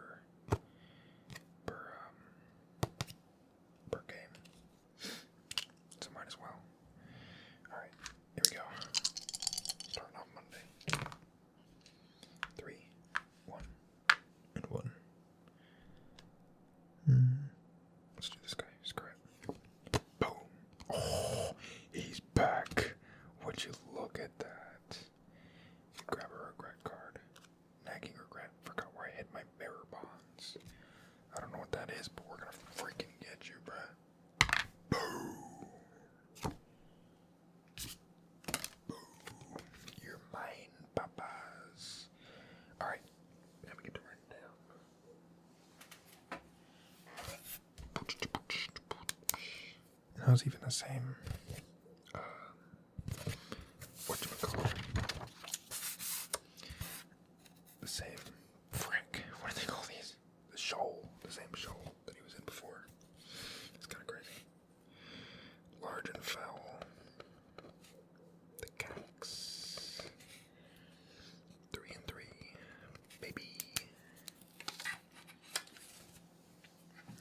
game. So might as well. Alright, here we go. Starting off Monday. 3, 1, and 1. Let's do this guy. Screw it. Boom. Oh, he's back. Would you look at that? Grab a regret card. Nagging regret. Forgot where I hid my bearer bonds. I don't know what that is, but we're gonna freaking get you, bruh. Boom. Boom. You're mine, papas. Alright. Now we get to write it down. That was even the same. Whatchamacallit? The same. Frick. What do they call these? The shoal. The same shoal that he was in before. It's kind of crazy. Large and foul. The cax. 3 and 3. Baby.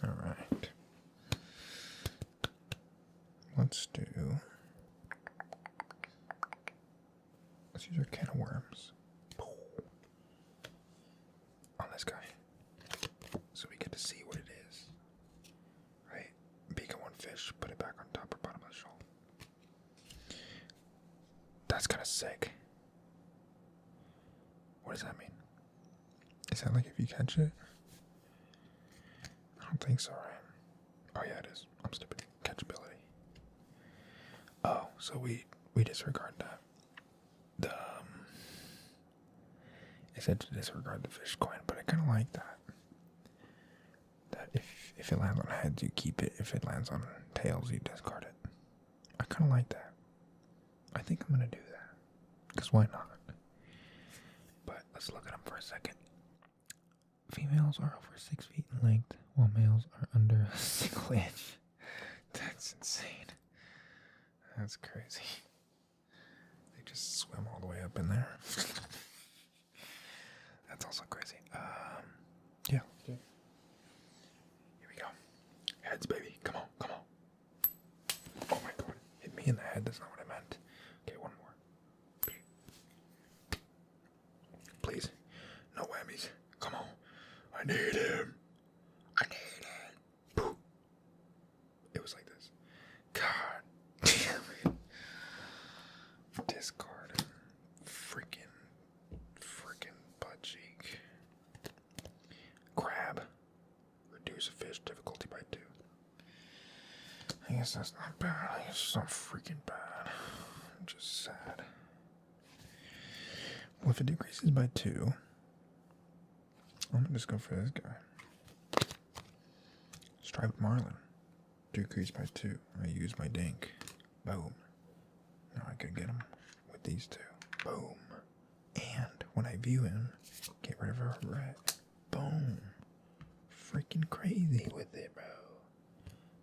Alright. Let's use our can of worms. On this guy. So we get to see what it is. Right? Beak on one fish, put it back on top or bottom of the shoal. That's kind of sick. What does that mean? Is that like if you catch it? I don't think so, right? Oh yeah, it is. I'm stupid. Catchability. Oh, so we disregard that. It said to disregard the fish coin, but I kind of like that. That if it lands on heads, you keep it. If it lands on tails, you discard it. I kind of like that. I think I'm going to do that. Because why not? But let's look at them for a second. Females are over 6 feet in length, while males are under a single inch. That's insane. That's crazy. They just swim all the way up in there. That's also crazy. Yeah. Here we go. Heads, baby. Come on, come on. Oh my god. Hit me in the head. That's not what I meant. Okay, one more. Please. No whammies. Come on. I need him. I need it. Pooh. It was like this. God damn it. Discard. Freaking butt cheek. Crab. Reduce a fish difficulty by 2. I guess that's not bad. I guess it's not freaking bad. I'm just sad. Well, if it decreases by 2, I'm gonna just go for this guy. Striped marlin. Decrease by 2. I use my dink. Boom. Now I could get him with these 2. Boom. And when I view him, get rid of a regret. Boom. Freaking crazy with it, bro.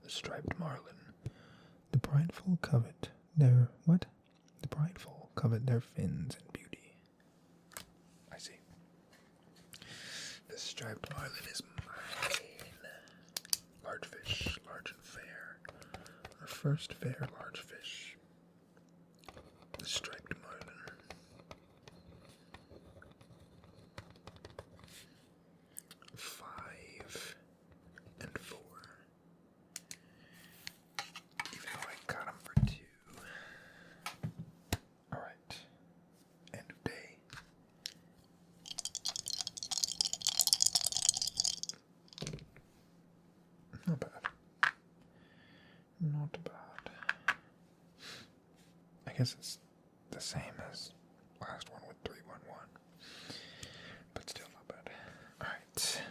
The striped marlin. The prideful covet their what? The prideful covet their fins and beauty. I see. The striped marlin is mine. Large fish, large and fair. Our first fair large fish. The striped marlin. 5 and 4. Even though I got him for 2. Alright. End of day. Not bad. Not bad. I guess it's the same as last one with 311. But still not bad. Alright.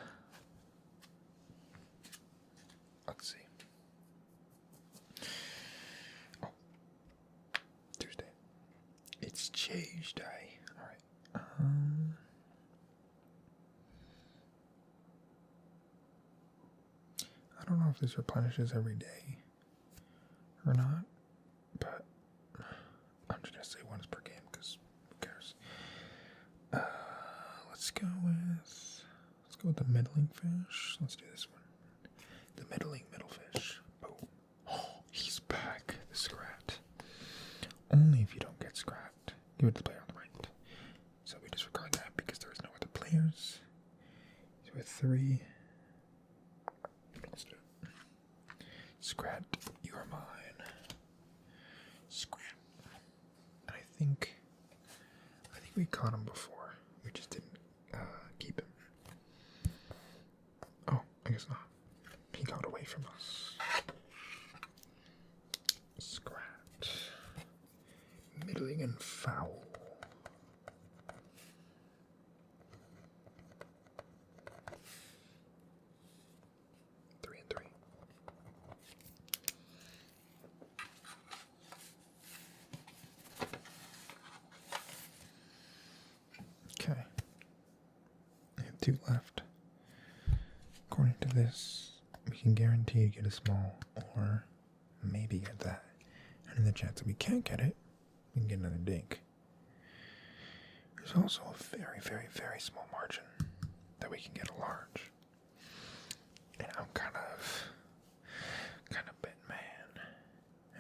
Tuesday. Alright. I don't know if this replenishes every day or not, but I'm just gonna say once per game because who cares? Let's go with the middling fish. Let's do this one. The middling middle fish. Boom. Oh, he's back. The scrat. Only if you don't get scrapped. Give it to the player on the right. So we disregard that because there is no other players. So with 3. Let's do it. Scrat, you are mine. Scrat. And I think we caught him before. We just didn't keep him. Oh, I guess not. He got away from us. Scrat. Middling and foul. Three and 3. Okay. I have 2 left. According to this, we can guarantee to get a small or maybe get that. And in the chance that we can't get it, we can get another dink. There's also a very, very, very small margin that we can get a large. And I'm kind of bit man.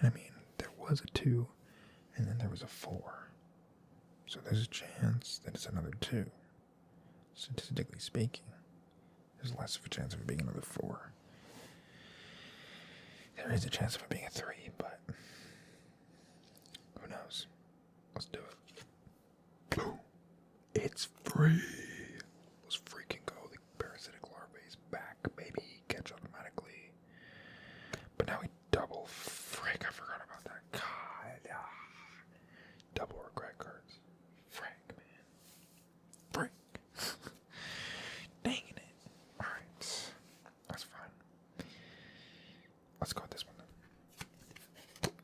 I mean, there was a 2, and then there was a 4. So there's a chance that it's another 2. Statistically speaking, there's less of a chance of it being another 4. There is a chance of it being a 3, but who knows? Let's do it. Boom. It's free. Let's freaking go. The parasitic larvae is back, baby. Catch automatically. But now we double. Frick, I forgot about that. God. Double regret cards. Frick, man. Frick. Dang it. Alright. That's fine. Let's go with this one then.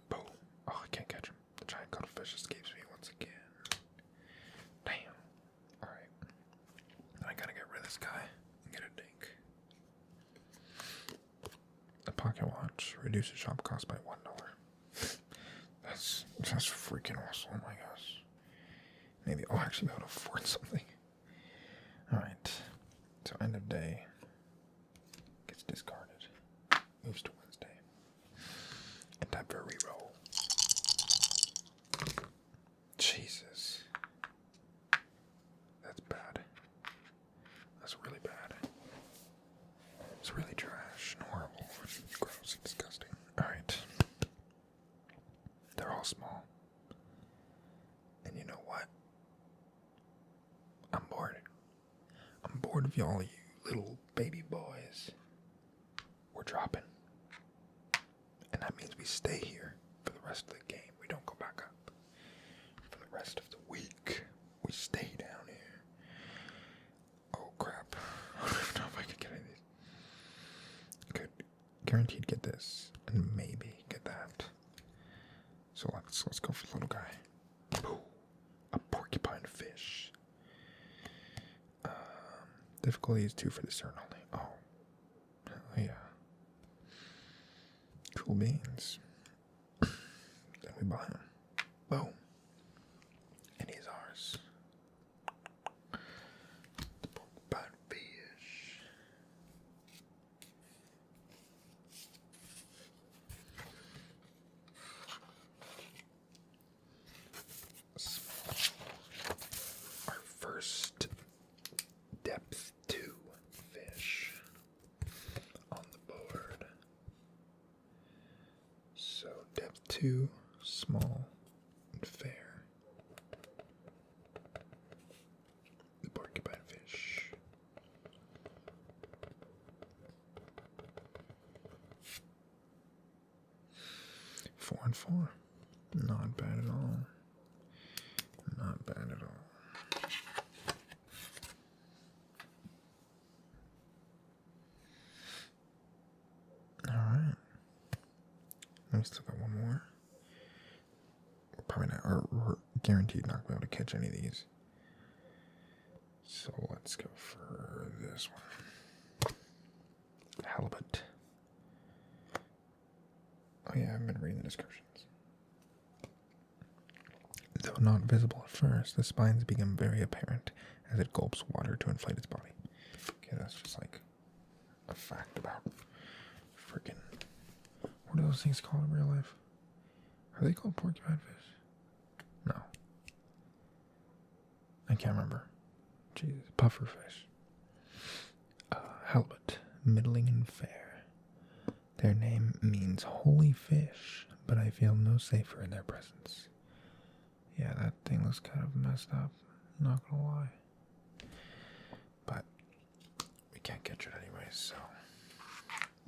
Boom. Oh, I can't catch him. The giant cuttlefish escapes me once again. Damn. Alright. I gotta get rid of this guy and get a dink. The pocket watch reduces shop cost by $1. That's freaking awesome, I guess. Maybe I'll actually be able to afford something. Alright. So end of day gets discarded. Moves to Wednesday. And time for a reroll. Jesus. That's bad. That's really bad. It's really trash and horrible and gross and disgusting. Alright. They're all small. And you know what? I'm bored. I'm bored of y'all, you little baby boys. We're dropping. And that means we stay here for the rest of the game. We don't go back up. For the rest of the week, we stay down here. Oh crap. I don't even know if I could get any of these. Could guaranteed get this. And maybe get that. So let's go for the little guy. Ooh, a porcupine fish. Difficulty is 2 for this turn only. Oh. Hell yeah. Cool beans. Then we buy him. Boom. And he's ours. The porcupine fish. Our first depth 2 fish on the board. So depth 2, small and fair. The porcupine fish. Four and 4. Not bad at all. Not bad at all. Alright. We still got one more. We're probably not, or guaranteed not to be able to catch any of these. So let's go for this one. Halibut. Oh yeah, I've been reading the descriptions. Though not visible at first, the spines become very apparent as it gulps water to inflate its body. Okay, that's just like a fact about freaking. What are those things called in real life? Are they called porcupine fish? No. I can't remember. Jesus, puffer fish. Halibut, middling and fair. Their name means holy fish, but I feel no safer in their presence. Yeah, that thing looks kind of messed up, not gonna lie. But we can't catch it anyway, so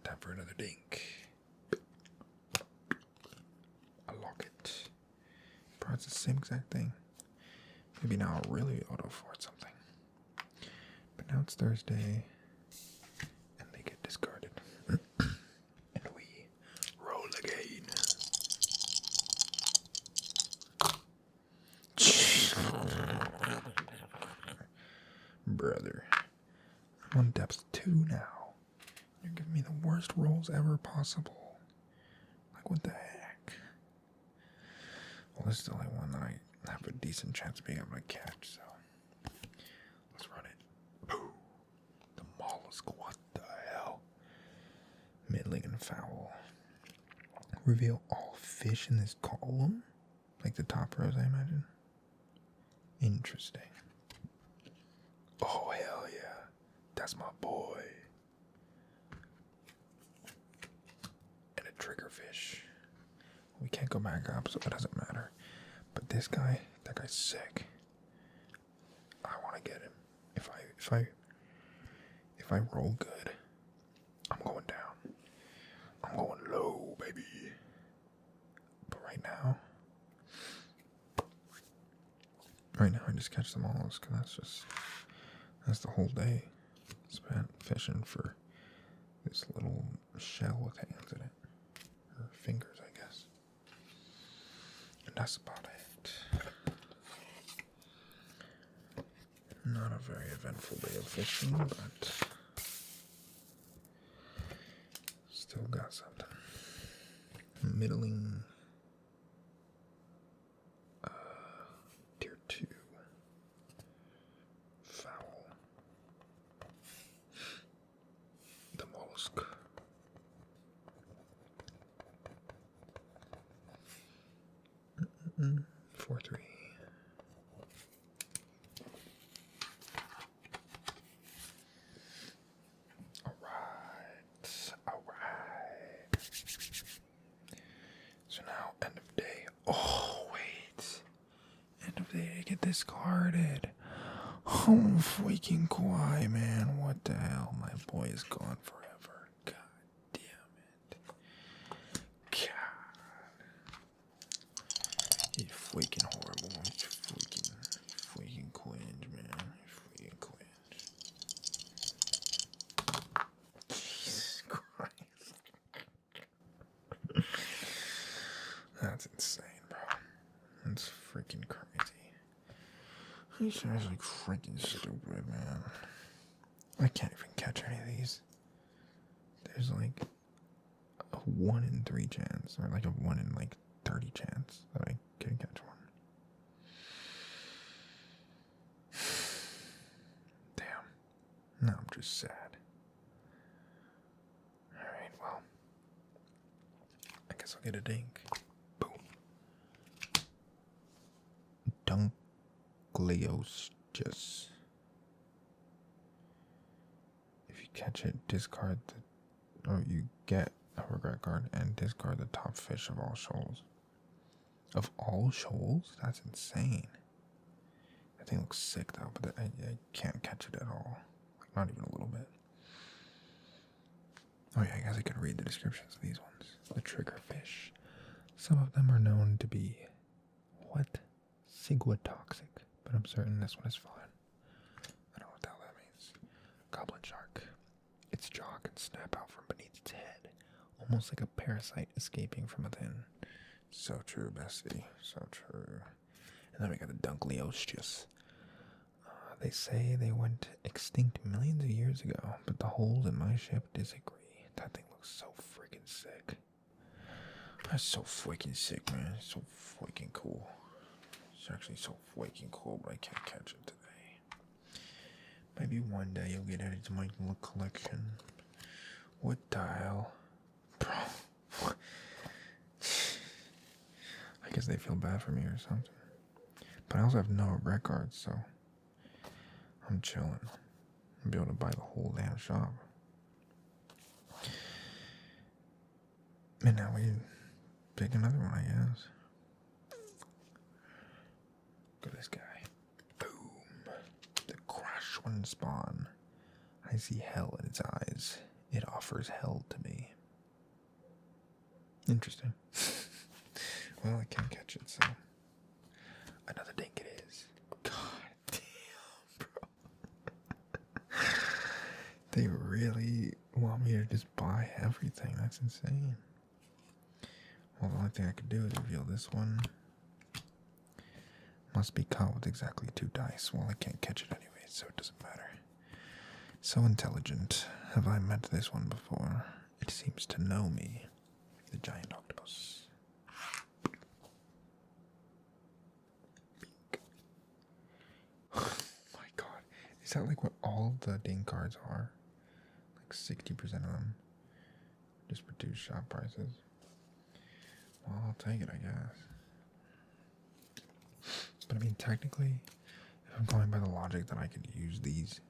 time for another dink. A locket. Bro, it's the same exact thing. Maybe now I'll really auto-fort something. But now it's Thursday, and they get discarded. And we roll again. Brother, I'm on depth 2 now. You're giving me the worst rolls ever possible. Like, what the heck? Well, this is the only one that I have a decent chance of being able to catch, so let's run it. Boo! The mollusk, what the hell? Middling and foul. Reveal all fish in this column? Like the top rows, I imagine. Interesting. Oh, hell yeah. That's my boy. And a triggerfish. We can't go back up, so it doesn't matter. But this guy, that guy's sick. I want to get him. If I roll good, I'm going down. I'm going low, baby. But right now I just catch the mollusk, and that's the whole day spent fishing for this little shell with hands in it. Or fingers, I guess. And that's about it. Not a very eventful day of fishing, but still got something. Middling. Tier 2. Foul. The mollusk. Mm-mm. 4-3. Alright. So now, end of day. Oh, wait. End of day, I get discarded. Oh, freaking Kawhi, man. What the hell? My boy is gone forever. God damn it. God. He's freaking horrible. He's freaking cringe, man. He's freaking cringe. Jesus Christ. That's insane, bro. That's freaking crazy. These guys are like freaking stupid, man. I can't even catch any of these. There's like a 1 in 3 chance, or like a 1 in like 30 chance that I can catch one. Damn. Now I'm just sad. Alright, well. I guess I'll get a dink. Boom. Dunkleos just. If you catch it, discard the. Or you get a regret card and discard the top fish of all shoals. Of all shoals? That's insane. That thing looks sick though, but I can't catch it at all. Like, not even a little bit. Oh yeah, I guess I could read the descriptions of these ones. The triggerfish. Some of them are known to be, what? Ciguatoxic, but I'm certain this one is fine. I don't know what the hell that means. Goblin shark. Its jaw can snap out from beneath its head, almost like a parasite escaping from within. So true, Bessie. So true. And then we got the Dunkleosteus. They say they went extinct millions of years ago, but the holes in my ship disagree. That thing looks so freaking sick. That's so freaking sick, man. It's so freaking cool. It's actually so freaking cool, but I can't catch it today. Maybe one day you'll get added to my little collection. What the hell? Bro. I guess they feel bad for me or something. But I also have no regret cards, so I'm chilling. I'll be able to buy the whole damn shop. And now we pick another one, I guess. Look at this guy. Boom. The crash one spawn. I see hell in its eyes. It offers hell to me. Interesting. Well, I can't catch it, so another dink it is. God damn, bro. They really want me to just buy everything. That's insane. Well, the only thing I could do is reveal this one. Must be caught with exactly 2 dice. Well, I can't catch it anyway, so it doesn't matter. So intelligent. Have I met this one before? It seems to know me. The giant octopus. Oh my god. Is that like what all the ding cards are? Like 60% of them. Just reduce shop prices. Well, I'll take it, I guess. But I mean, technically, if I'm going by the logic that I could use these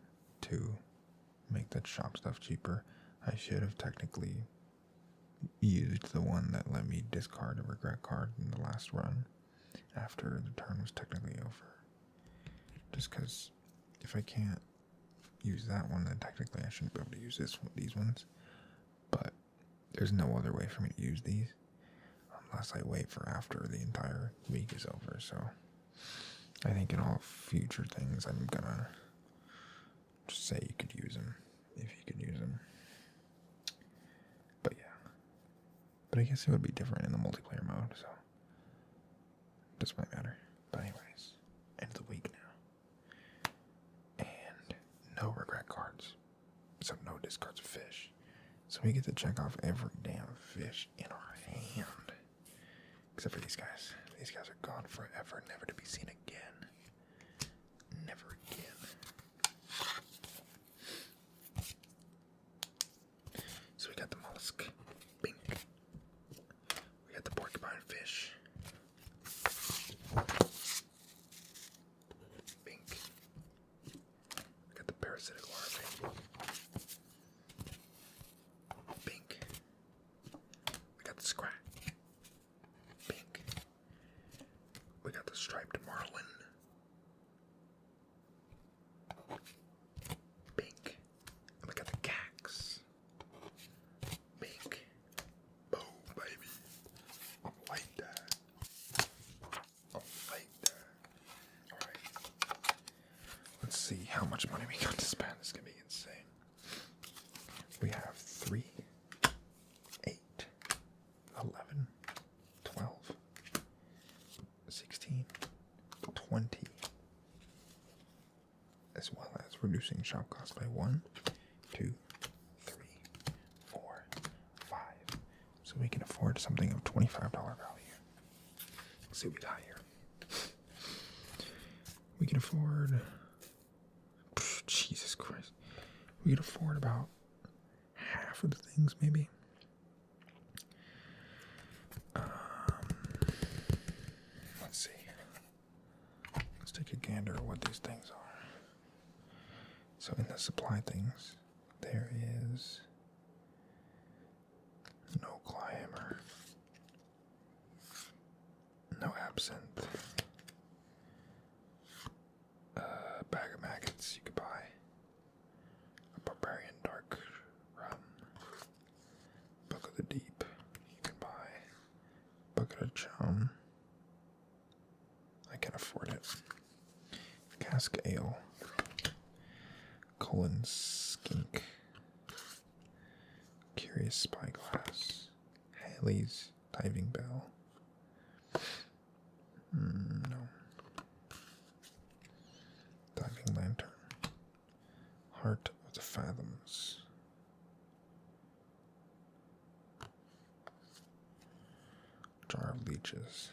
to make that shop stuff cheaper, I should have technically used the one that let me discard a regret card in the last run after the turn was technically over. Just because if I can't use that one, then technically I shouldn't be able to use these ones. But there's no other way for me to use these unless I wait for after the entire week is over. So I think in all future things, I'm gonna just say you could use them if you could use them. But yeah. But I guess it would be different in the multiplayer mode, so it doesn't really matter. But anyways, end of the week now. And no regret cards. So no discards of fish. So we get to check off every damn fish in our hand. Except for these guys. These guys are gone forever, never to be seen again. Never again. So we got the mollusk. Bink. We got the porcupine fish. Bink. We got the parasitic larvae. Bink. We got the scrat. Bink. We got the striped marlin. Bink. And we got the cax. Bink. Boom, baby. I like that. I like that. Alright. Let's see how much money we got to spend. This is going to be insane. We have 3, 8, 11, 12, 16, 20, as well as reducing shop cost by 1, 2, 3, 4, 5. So we can afford something of $25 value. Let's see what we got here. We can afford, Jesus Christ, we can afford about half of the things maybe. Let's see. Let's take a gander at what these things are. So in the supply things, there is no climber, no absinthe, a bag of maggots you could buy, a barbarian dark rum, Book of the Deep you can buy, bucket of chum. I can afford it. Cask ale. Colon skink. Curious spyglass. Haley's diving bell. No. Diving lantern. Heart of the fathoms. Jar of leeches.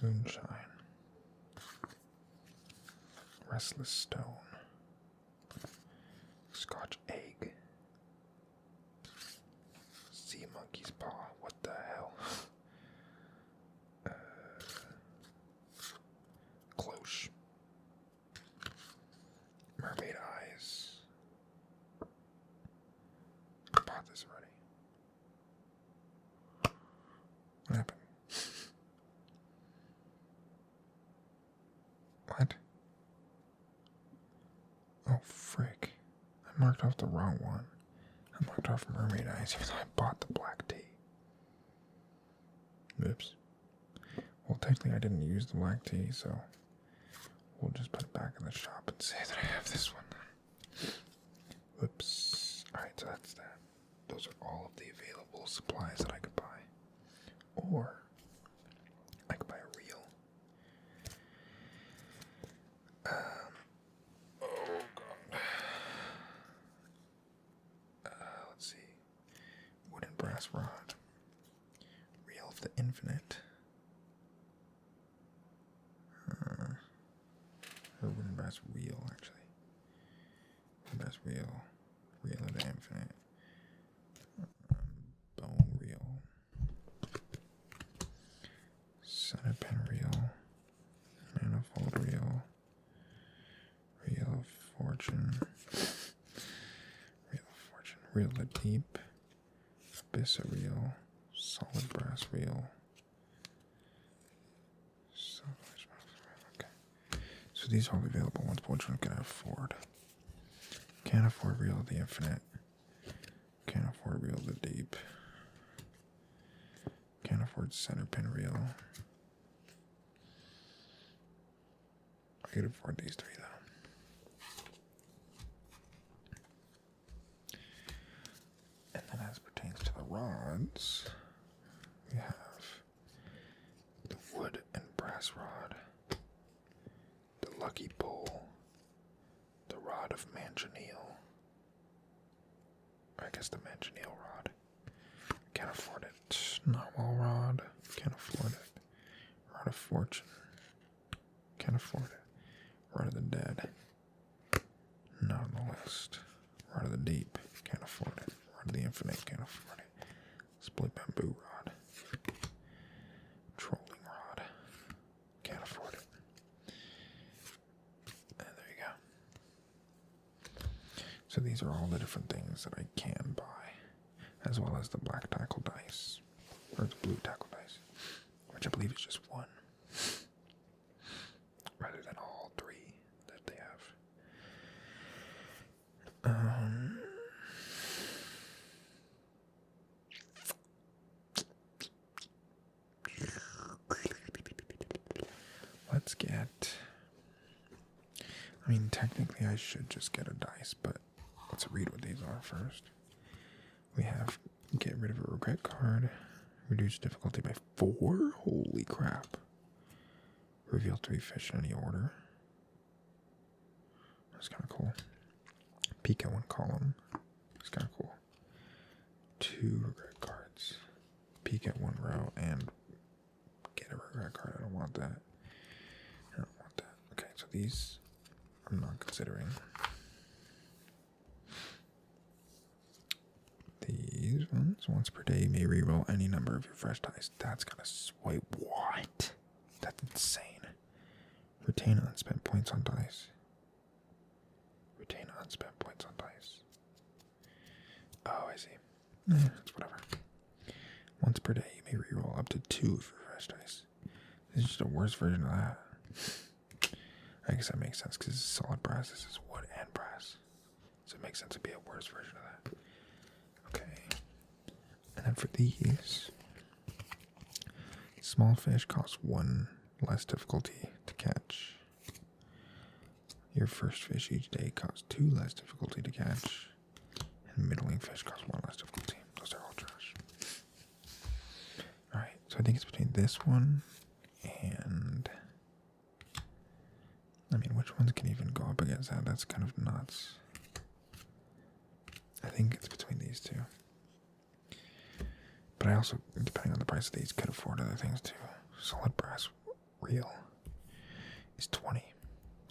Moonshine. Restless stone. Scotch egg. Sea monkey's paw. What the hell? Cloche. Mermaid eyes. I bought this already. What happened? What? Oh, frick. I marked off the wrong one. I marked off mermaid eyes even though I bought the black tea. Oops. Well, technically I didn't use the black tea, so we'll just put it back in the shop and say that I have this one. Whoops. Alright, so that's that. Those are all of the available supplies that I could buy. Or I could buy a reel. Oh god. Let's see. Wood and brass rod. Reel of the infinite. Or wood and brass reel, actually. Wood and brass reel. Reel of the infinite. Bone reel. Center pin reel. Manifold reel. Reel of fortune. Reel of fortune. Reel of the deep. Abyss reel. Solid brass reel. Okay. So these are all the available ones, but which one can I afford? Can't afford Reel of the Infinite. Can't afford Reel of the Deep. Can't afford Center Pin Reel. I could afford these three though. And then as pertains to the rods, we have the wood and brass rod, the lucky pole, the rod of manganiel. I guess the manganiel rod. Can't afford it. Narwhal rod. Can't afford it. Rod of fortune. Can't afford it. Rod of the dead. Not on the list. Rod of the deep. Can't afford it. Rod of the infinite. Can't afford it. Split bamboo rod. Trolling rod. Can't afford it. And there you go. So these are all the different things that I can buy, as well as the black tackle dice, or the blue tackle dice, which I believe is just one, rather than all three that they have. Let's get, I mean, technically I should just get a dice, but let's read what these are first. We have get rid of a regret card, reduce difficulty by 4. Holy crap. Reveal 3 fish in any order. That's kind of cool. Peek at 1 column. That's kind of cool. 2 regret cards. Peek at 1 row and get a regret card. I don't want that. I don't want that. Okay, so these I'm not considering. These ones, once per day, you may reroll any number of your fresh dice. That's kind of sweet. What? That's insane. Retain unspent points on dice. Retain unspent points on dice. Oh, I see. That's whatever. Once per day, you may reroll up to 2 of your fresh dice. This is just a worse version of that. I guess that makes sense because it's solid brass. This is wood and brass. So it makes sense to be a worse version of that. Okay. And then for these, small fish costs 1 less difficulty to catch. Your first fish each day costs 2 less difficulty to catch. And middling fish costs 1 less difficulty. Those are all trash. Alright, so I think it's between this one and... I mean, which ones can even go up against that? That's kind of nuts. I think it's between these two. But I also, depending on the price of these, could afford other things too. Solid brass reel is 20.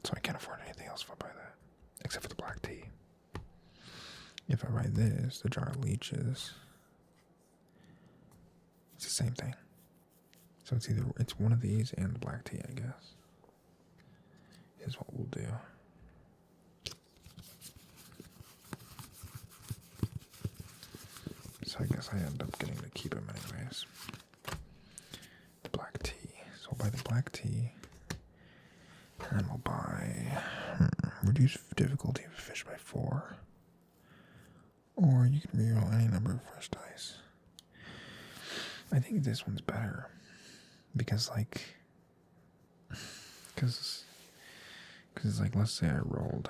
So I can't afford anything else if I buy that. Except for the black tea. If I buy this, the jar of leeches, it's the same thing. So it's one of these and the black tea, I guess. Is what we'll do. So I guess I end up getting to keep them anyways. The black tea. So we'll buy the black tea. And we'll buy reduce difficulty of fish by 4. Or you can reroll any number of fresh dice. I think this one's better. Because let's say I rolled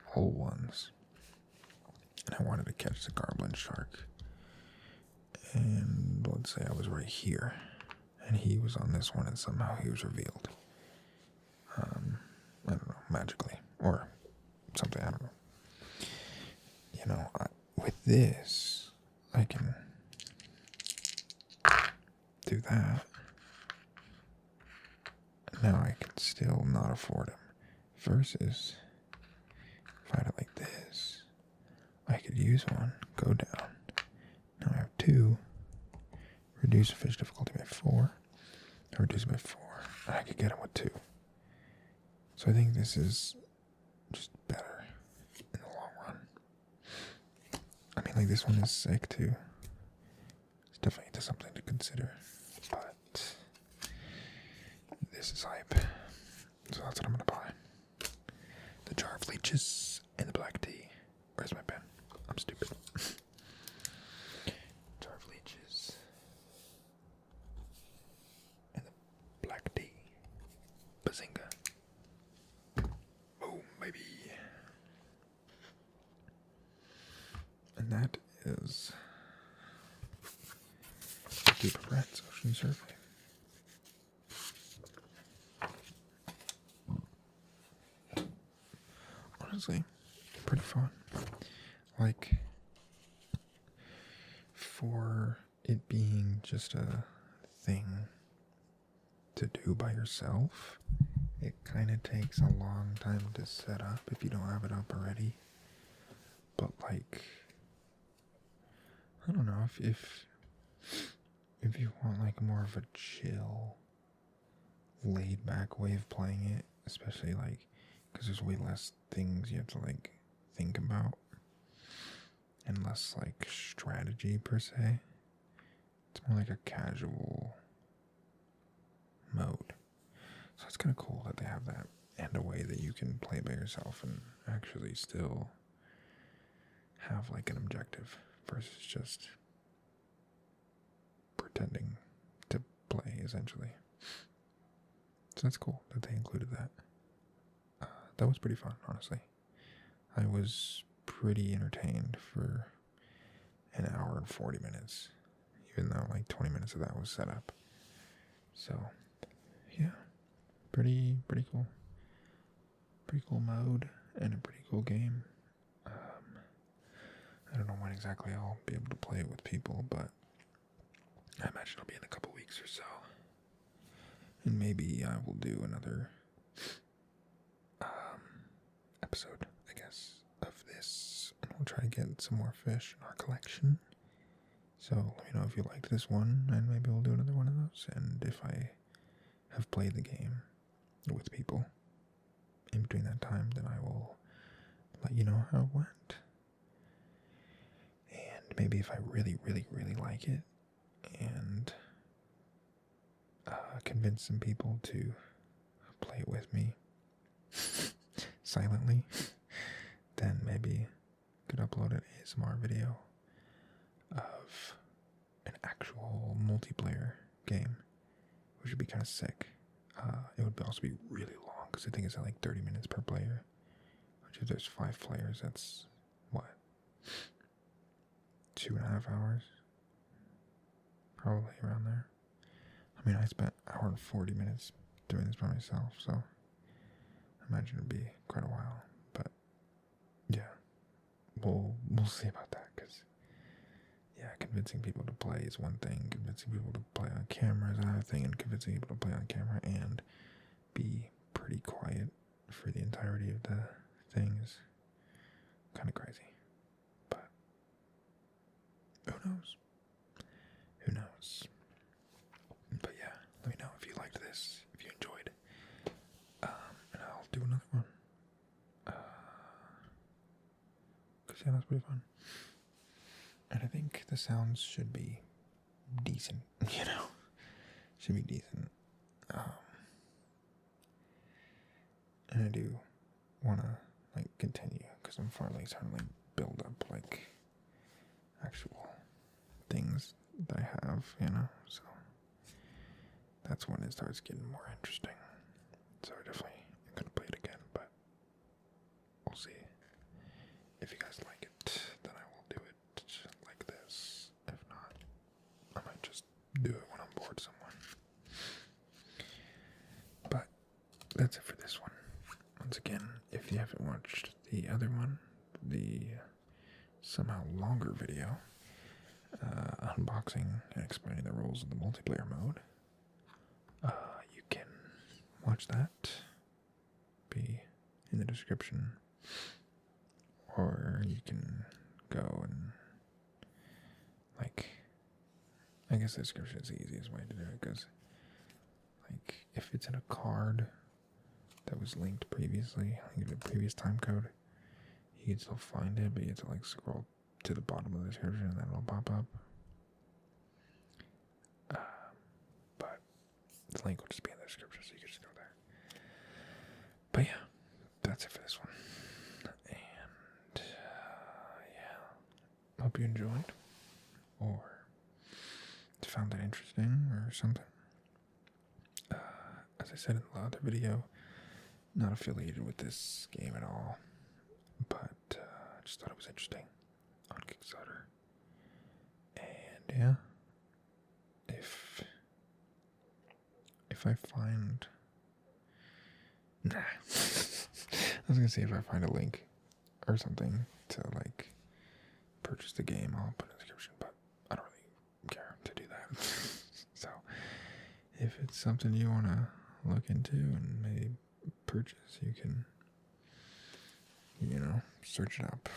whole ones. And I wanted to catch the goblin shark. And let's say I was right here. And he was on this one and somehow he was revealed. I don't know, magically. Or something, I don't know. You know, with this, I can do that. Now I can still not afford him. Versus, if I had it like this, I could use one, go down. Now I have 2. Reduce the fish difficulty by 4. Or reduce it by 4. And I could get him with 2. So I think this is just better in the long run. I mean, like, this one is sick too. It's definitely just something to consider. But this is hype. So that's what I'm gonna buy. The jar of leeches and the black tea. Where's my pen? I'm stupid. Jar of leeches and the black tea. Bazinga. Boom, baby. And that is the Deep Rats Ocean Survey. Honestly, pretty fun. Like, for it being just a thing to do by yourself, it kind of takes a long time to set up if you don't have it up already. But like, I don't know, if you want like more of a chill, laid back way of playing it, especially like, because there's way less things you have to like think about, and less like strategy per se. It's more like a casual mode. So it's kind of cool that they have that, and a way that you can play by yourself and actually still have like an objective versus just pretending to play, essentially. So that's cool that they included that. That was pretty fun, honestly. I was pretty entertained for an hour and 40 minutes, even though like 20 minutes of that was set up. So, yeah, pretty cool. Pretty cool mode and a pretty cool game. I don't know when exactly I'll be able to play it with people, but I imagine it'll be in a couple weeks or so. And maybe I will do another episode, I guess, of this, and we'll try to get some more fish in our collection. So let me know if you liked this one, and maybe we'll do another one of those. And if I have played the game with people in between that time, then I will let you know how it went. And maybe if I really like it, and convince some people to play it with me silently, then maybe could upload an ASMR video of an actual multiplayer game, which would be kind of sick. It would also be really long, because I think it's at like 30 minutes per player, which if there's 5 players, that's what, 2.5 hours? probably around there. I mean, I spent an hour and 40 minutes doing this by myself, so I imagine it'd be quite a while. But yeah, we'll see about that, because yeah, convincing people to play is one thing, convincing people to play on camera is another thing, and convincing people to play on camera and be pretty quiet for the entirety of the thing is kind of crazy. But who knows? Who knows? But yeah, let me know if you liked this, if you enjoyed, and I'll do another one. Because yeah, that's pretty fun. And I think the sounds should be decent, you know? Should be decent. And I do want to, like, continue, because I'm finally starting to, like, build up, like, actual things that I have, you know? So that's when it starts getting more interesting. So I definitely am going to play it again, but we'll see. If you guys like it, then I will do it like this. If not, I might just do it when I'm bored somewhere. But that's it for this one. Once again, if you haven't watched the other one, the somehow longer video, unboxing and explaining the rules of the multiplayer mode, you can watch that. Be in the description. Or you can go and, like, I guess the description is the easiest way to do it, because, like, if it's in a card that was linked previously, like the previous time code, you can still find it, but you have to, like, scroll to the bottom of the description and then it'll pop up. But the link will just be in the description, so you can just go there. But yeah, that's it for this one. And yeah, hope you enjoyed, or found it interesting or something. As I said in the other video, not affiliated with this game at all, but I just thought it was interesting on Kickstarter. And yeah, if I find, I was gonna say if I find a link or something to, like, purchase the game, I'll put it in the description, but I don't really care to do that. So if it's something you want to look into and maybe purchase, you can, you know, search it up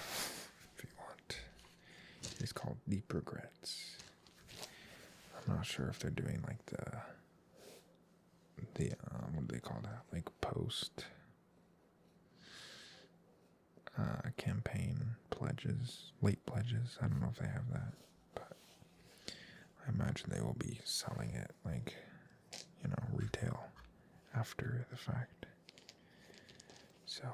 if you want. It's called Deep Regrets. I'm not sure if they're doing, like, the what do they call that? Like, post campaign pledges, late pledges. I don't know if they have that, but I imagine they will be selling it, like, you know, retail after the fact. So